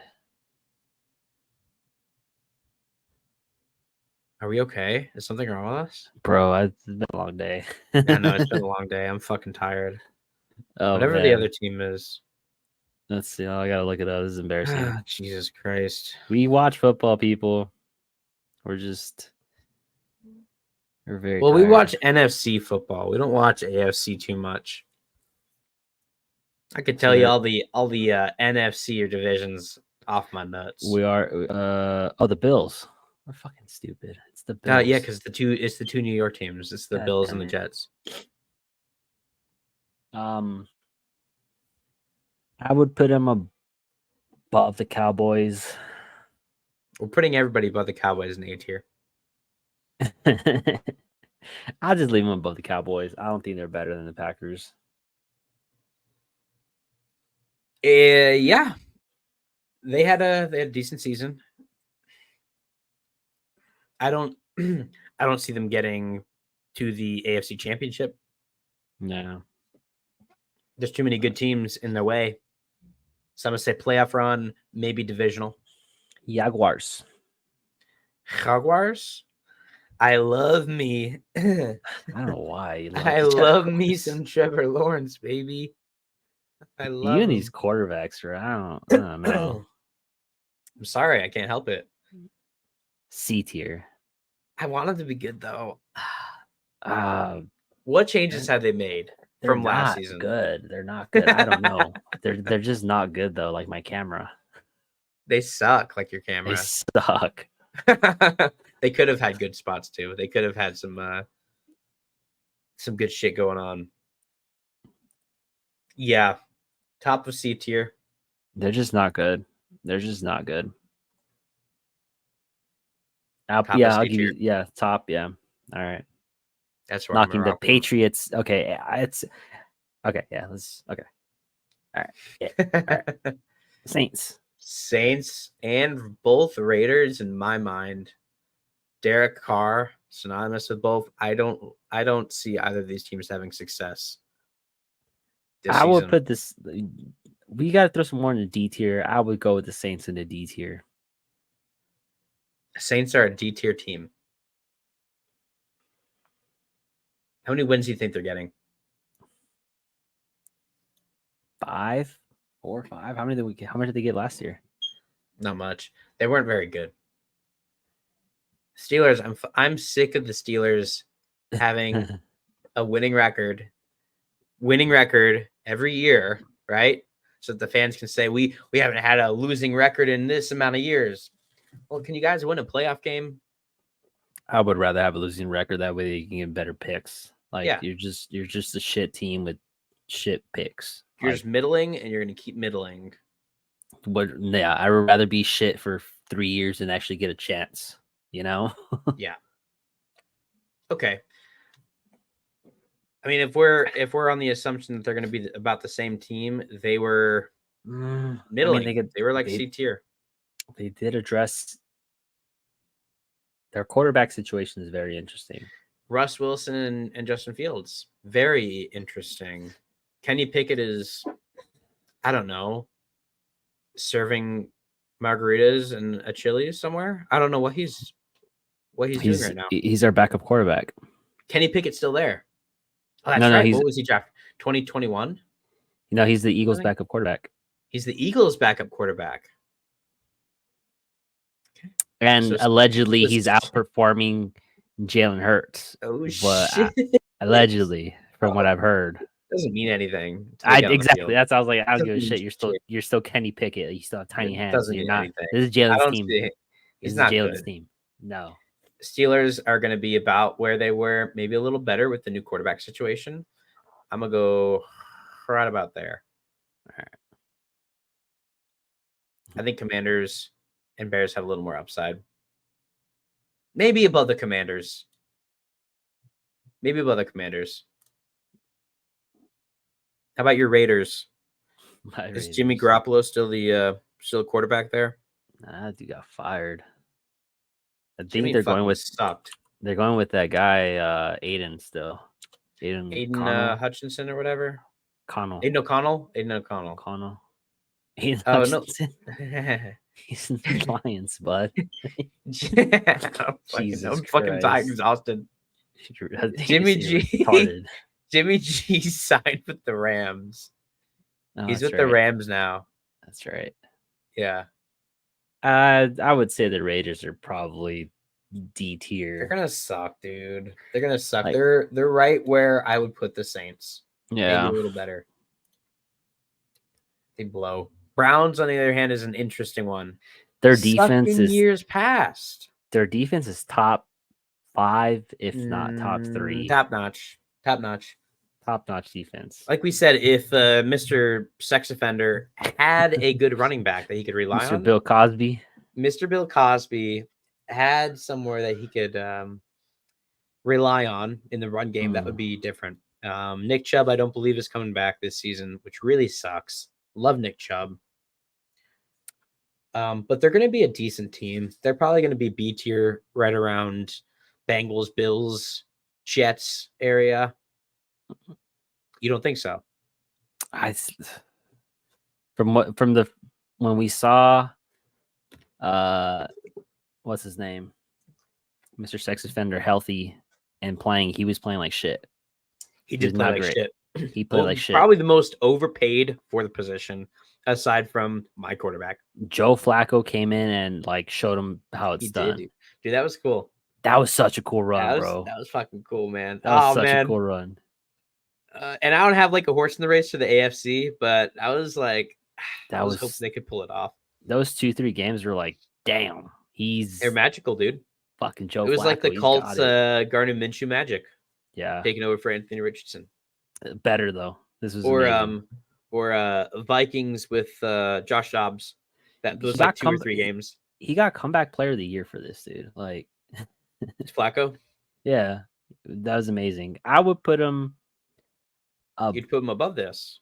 Are we okay? Is something wrong with us? bro, it's been a long day. Yeah, no, it's been a long day. I'm fucking tired. Oh Whatever the man, other team is. let's see. I gotta look it up. This is embarrassing. Jesus Christ. We watch football, people. We're very Well, we tired. watch NFC football. We don't watch AFC too much. I could tell you all the NFC or divisions off my nuts. We are the Bills. We're fucking stupid. It's the Bills. Yeah, because it's the two New York teams. It's the God Bills damn and the it. Jets. I would put him above the Cowboys. We're putting everybody above the Cowboys in A tier. I'll just leave them above the Cowboys. I don't think they're better than the Packers. Yeah, they had a decent season. I don't I don't see them getting to the AFC Championship. No. There's too many good teams in their way. Some would say playoff run, maybe divisional. Jaguars. Jaguars. I love me. I don't know why. You love I the love me Jaguars. some Trevor Lawrence, baby. I love You and him. these quarterbacks, right? I don't know. I'm sorry, I can't help it. C tier. I want him to be good though. What changes have they made from last season? Good. They're not good. I don't know. They're just not good though. Like my camera. They suck, like your They camera. suck. They could have had good spots too. They could have had some good shit going on. Yeah, top of C tier. They're just not good. They're just not good. I'll give you top. Yeah. All right. That's where knocking the I'm Patriots. Okay, it's okay. Yeah, let's okay. All right. Yeah. All right. Saints and both Raiders in my mind. Derek Carr, synonymous with both. I don't see either of these teams having success. I would put this. We got to throw some more in the D tier. I would go with the Saints in the D tier. Saints are a D tier team. How many wins do you think they're getting? 5, 4, 5. How much did they get last year? Not much. They weren't very good. Steelers. I'm sick of the Steelers having a winning record winning record every year, right? So that the fans can say we haven't had a losing record in this amount of years. Well, can you guys win a playoff game? I would rather have a losing record. That way you can get better picks. Like Yeah. you're just a shit team with shit picks. You're Like, just middling, and you're going to keep middling. yeah, I would rather be shit for 3 years and actually get a chance. You know? Yeah. Okay. I mean, if we're on the assumption that they're going to be about the same team, they were middling. I mean, they were like C tier. They did address their quarterback situation is very interesting. Russ Wilson and Justin Fields, very interesting. Kenny Pickett is, I don't know, serving margaritas and a Chili's somewhere. I don't know what he's doing right now. He's our backup quarterback. Kenny Pickett's still there. Oh, that's No, right. What was he drafted? 2021? No, he's the Eagles' backup quarterback. He's the Eagles' backup quarterback. Okay. And allegedly he's outperforming Jalen Hurts. Oh, shit. Allegedly, from what I've heard. Doesn't mean anything. Exactly. That's I was like, I don't give a shit. You're still Kenny Pickett. You still have tiny hands. Doesn't mean anything. This is Jalen's team. He's not Jalen's good. team. No. Steelers are going to be about where they were, maybe a little better with the new quarterback situation. I'm going to go right about there. All right. I think Commanders and Bears have a little more upside. Maybe above the Commanders. How about your Raiders? Is Jimmy Garoppolo still the quarterback there? Nah, dude got fired. I think Jimmy they're going with sucked. They're going with that guy Aiden still. Aiden Hutchinson or whatever. Connell. Aiden O'Connell. Aiden Hutchinson. No. He's in the Lions, bud. I'm fucking tired, exhausted. Jimmy G signed with the Rams. He's with the Rams now. That's right. Yeah. I would say the Raiders are probably D tier. They're gonna suck, dude. They're gonna suck. Like, they're right where I would put the Saints. Yeah, maybe a little better. They blow. Browns, on the other hand, is an interesting one. Their defense is years past. Their defense is top 5, if not top 3. Top notch defense. Like we said, if Mr. Sex Offender had a good running back that he could rely on, Mr. Bill Cosby had somewhere that he could rely on in the run game, that would be different. Nick Chubb, I don't believe, is coming back this season, which really sucks. Love Nick Chubb. But they're going to be a decent team. They're probably going to be B tier, right around Bengals, Bills, Jets area. You don't think so? When we saw what's his name, Mr. Sex Offender, healthy and playing, he was playing like shit. He did play like shit. He played like shit. Probably the most overpaid for the position, aside from my quarterback. Joe Flacco came in and like showed him how it's done. Dude, that was cool. That was such a cool run, bro. That was fucking cool, man. That was such a cool run. And I don't have like a horse in the race for the AFC, but I was like, I was hoping they could pull it off. Those 2-3 games were like, damn, they're magical, dude. Fucking Joe Flacco. It was like the Colts Gardner Minshew magic. Yeah. Taking over for Anthony Richardson. Better though. This was amazing. Or Vikings with Josh Dobbs. That was like 2 or 3 games. He got comeback player of the year for this, dude. Like it's Flacco. Yeah, that was amazing. I would put him. You'd put him above this.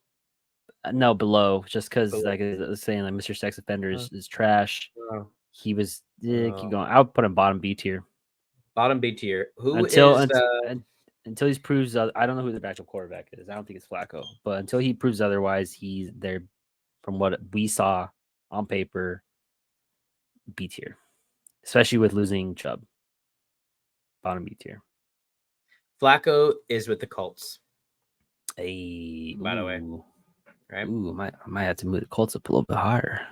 No, below. Just because, like I was saying, like Mr. Sex Offender is trash. He was. Keep going. I would put him bottom B tier. Bottom B tier. Until he proves, I don't know who the backup quarterback is. I don't think it's Flacco, but until he proves otherwise, he's there. From what we saw on paper, B tier, especially with losing Chubb. Bottom B tier. Flacco is with the Colts. By the way, right? I might have to move the Colts up a little bit higher.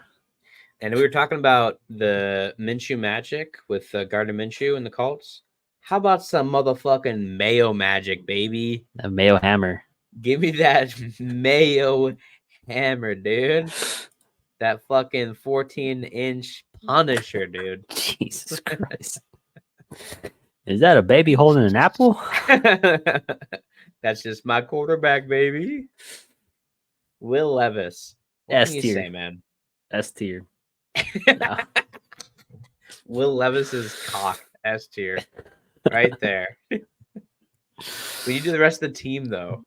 And we were talking about the Minshew magic with Gardner Minshew and the Colts. How about some motherfucking Mayo magic, baby? A Mayo hammer. Give me that mayo hammer, dude. That fucking 14-inch Punisher, dude. Jesus Christ. Is that a baby holding an apple? That's just my quarterback, baby. Will Levis. What S can you tier. say, man? S tier. No. Will Levis's cock S tier. Right there. When you do the rest of the team, though.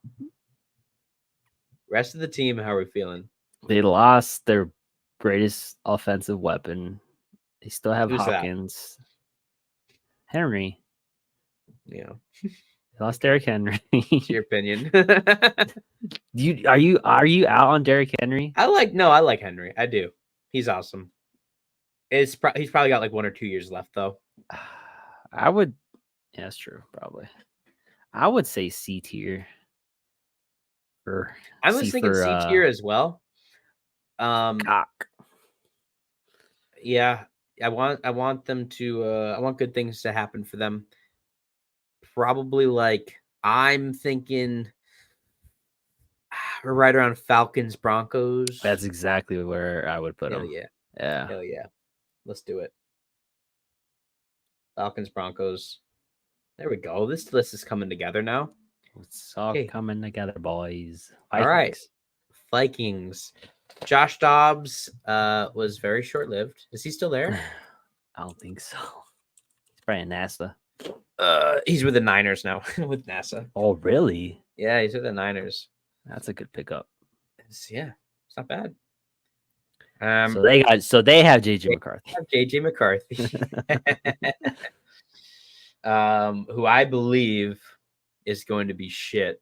Rest of the team, how are we feeling? They lost their greatest offensive weapon. They still have Who's that? Hopkins. Henry. Yeah. They lost Derrick Henry. It's your opinion. Are you out on Derrick Henry? I like Henry. I do. He's awesome. He's probably got like 1 or 2 years left, though. I would. Yeah, that's true. Probably. I would say C tier. I was thinking C tier as well. Cock. Yeah, I want them to. I want good things to happen for them. Probably like I'm thinking, right around Falcons Broncos. That's exactly where I would put Hell him. yeah, Yeah. hell yeah. Let's do it. Falcons Broncos. There we go. This list is coming together now. It's all coming together, boys. All right. Vikings. Josh Dobbs was very short-lived. Is he still there? I don't think so. He's probably in NASA. He's with the Niners now. With NASA. Oh, really? Yeah, he's with the Niners. That's a good pickup. It's not bad. So they have JJ McCarthy. JJ McCarthy. Who I believe is going to be shit.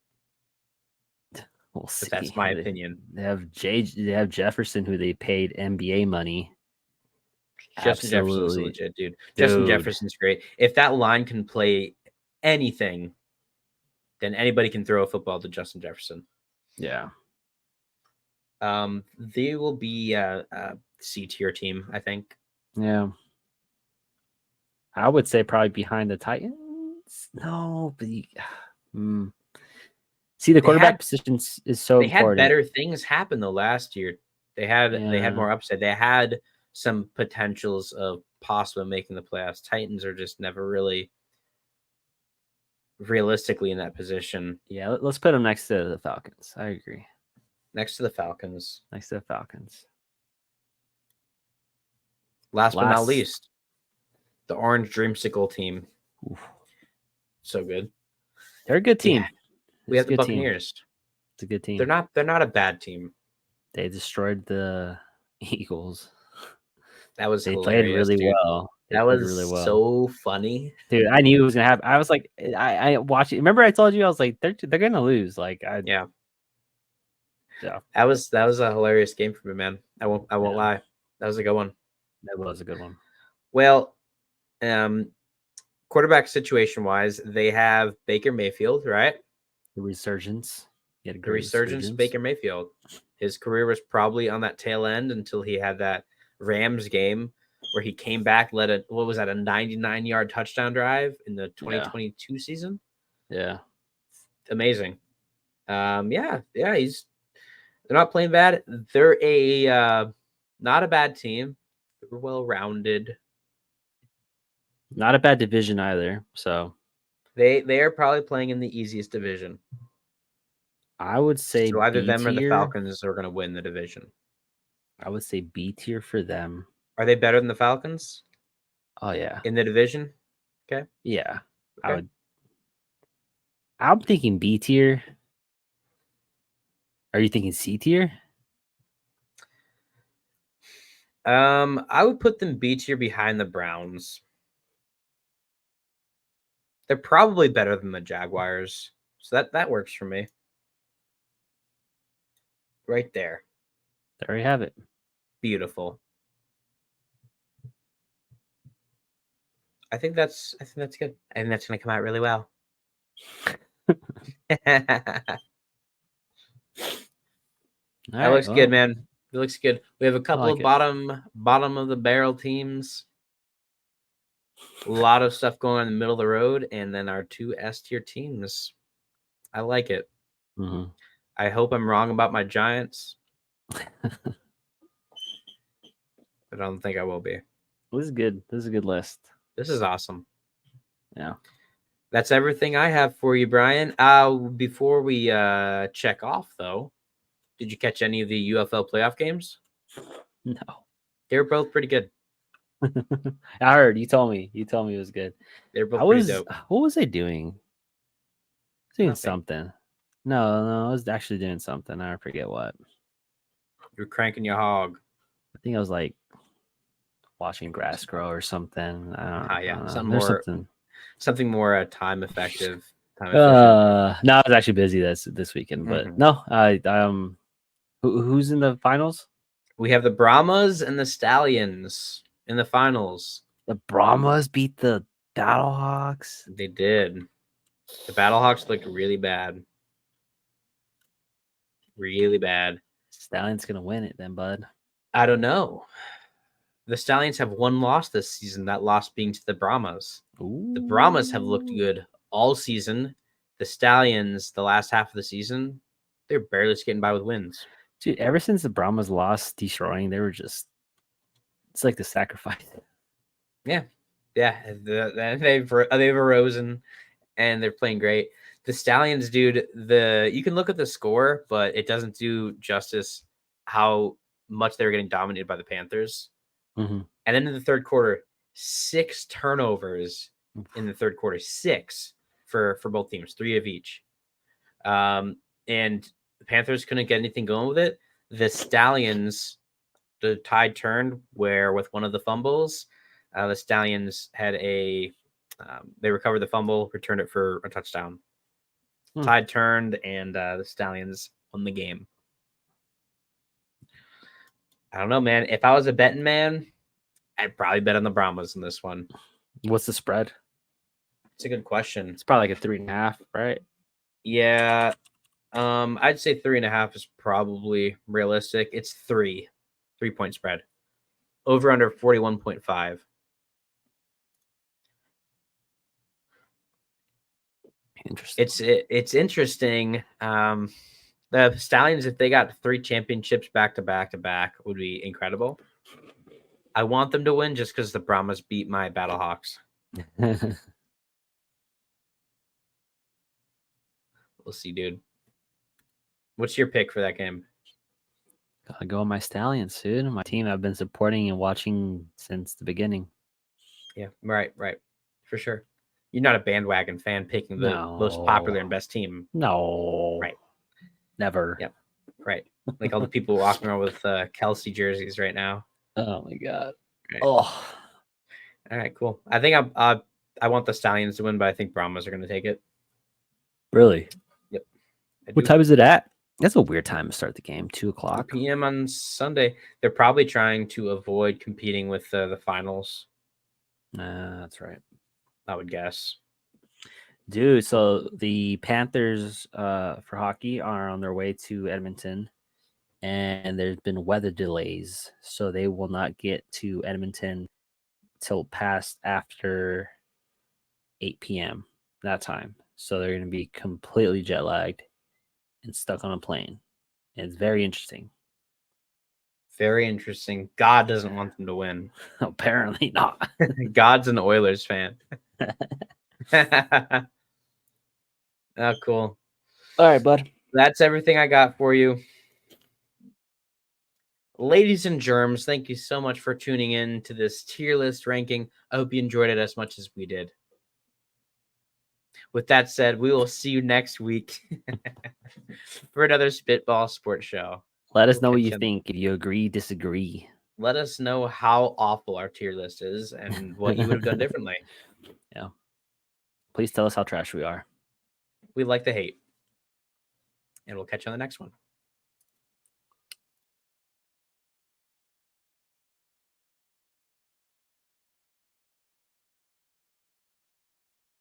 We'll see. But that's my opinion. They have Jefferson, who they paid NBA money. Justin Jefferson's legit, dude. Justin Jefferson's great. If that line can play anything, then anybody can throw a football to Justin Jefferson. Yeah. They will be a C tier team, I think. Yeah. I would say probably behind the Titans. No, but see, the quarterback position is so important. They had better things happen though last year. They had more upside. They had some potentials of possibly making the playoffs. Titans are just never really realistically in that position. Yeah, let's put them next to the Falcons. I agree. Next to the Falcons. Last but not least, the Orange Dreamsicle team. Oof. So good. They're a good team. Yeah. We have the Buccaneers. It's a good team. They're not a bad team. They destroyed the Eagles. That was they hilarious, played really dude. well. That was really well. So funny, dude. I knew it was gonna happen. I was like, I watched it. Remember, I told you I was like, they're gonna lose. Like, yeah. That was a hilarious game for me, man. I won't lie. That was a good one. That was a good one. Well, quarterback situation wise, they have Baker Mayfield, right? The resurgence. The resurgence of Baker Mayfield. His career was probably on that tail end until he had that Rams game where he came back, led a 99-yard touchdown drive in the 2022 season. Yeah. Amazing. They're not playing bad. They're not a bad team. They're well-rounded. Not a bad division either. So they are probably playing in the easiest division. I would say so either them or the Falcons are going to win the division. I would say B tier for them. Are they better than the Falcons? Oh yeah. In the division? Okay. Yeah. Okay. I'm thinking B tier. Are you thinking C tier? I would put them B tier behind the Browns. They're probably better than the Jaguars. So that works for me. Right there. There you have it. Beautiful. I think that's good. I think that's going to come out really well. That looks good, man. It looks good. We have a couple of bottom of the barrel teams. A lot of stuff going on in the middle of the road, and then our two S tier teams. I like it. Mhm. I hope I'm wrong about my Giants, but I don't think I will be. This is good. This is a good list. This is awesome. Yeah. That's everything I have for you, Brian. Before we check off, though, did you catch any of the UFL playoff games? No. They were both pretty good. I heard. You told me. You told me it was good. They were both I pretty was. dope. What was I doing? Doing Nothing. something. No, I was actually doing something. I forget what. You're cranking your hog. I think I was like watching grass grow or something. I Yeah, don't know. something There's more, something more time effective, time efficient. No, I was actually busy this weekend, but Mhm. no, who's in the finals? We have the Brahmas and the Stallions in the finals. The Brahmas beat the Battlehawks. They did. The Battlehawks looked really bad. Really bad. Stallion's gonna win it then, bud. I don't know. The Stallions have one loss this season, that loss being to the Brahmas. The Brahmas have looked good all season. The Stallions, the last half of the season, they're barely getting by with wins. Dude, ever since the Brahmas lost destroying, they were just it's like the sacrifice. Yeah. They've arisen and they're playing great. The Stallions, dude, you can look at the score, but it doesn't do justice how much they were getting dominated by the Panthers. Mm-hmm. And then in the third quarter, 6 turnovers in the third quarter, 6 for both teams, 3 of each. And the Panthers couldn't get anything going with it. The Stallions, the tide turned where with one of the fumbles, the Stallions had they recovered the fumble, returned it for a touchdown. Tide turned, and the Stallions won the game. I don't know, man. If I was a betting man, I'd probably bet on the Brahmas in this one. What's the spread? It's a good question. It's probably like a 3.5, right? Yeah. I'd say 3.5 is probably realistic. It's 3-point spread. Over under 41.5. Interesting. It's interesting. The Stallions, if they got 3 championships back to back, would be incredible. I want them to win just because the Brahmas beat my Battlehawks. We'll see, dude. What's your pick for that game? Gotta go with my Stallions, dude. My team I've been supporting and watching since the beginning. Yeah, right. For sure. You're not a bandwagon fan picking the most popular and best team. No. Right. Never. Yep. Right. Like all the people walking around with Kelsey jerseys right now. Oh my god. Right. Oh. All right, cool. I think I want the Stallions to win, but I think Brahmas are going to take it. Really? Yep. What time is it at? That's a weird time to start the game. 2:00 p.m. on Sunday. They're probably trying to avoid competing with the finals. That's right. I would guess. Dude, so the Panthers for hockey are on their way to Edmonton, and there's been weather delays, so they will not get to Edmonton till past after 8 p.m. that time. So they're going to be completely jet lagged and stuck on a plane. And it's very interesting. Very interesting. God doesn't want them to win. Apparently not. God's an Oilers fan. Oh, cool. All right, bud. That's everything I got for you. Ladies and germs, thank you so much for tuning in to this tier list ranking. I hope you enjoyed it as much as we did. With that said, we will see you next week for another Spitball Sports Show. Let us know what you think. If you agree, disagree. Let us know how awful our tier list is and what you would have done differently. Yeah. Please tell us how trash we are. We like the hate. And we'll catch you on the next one.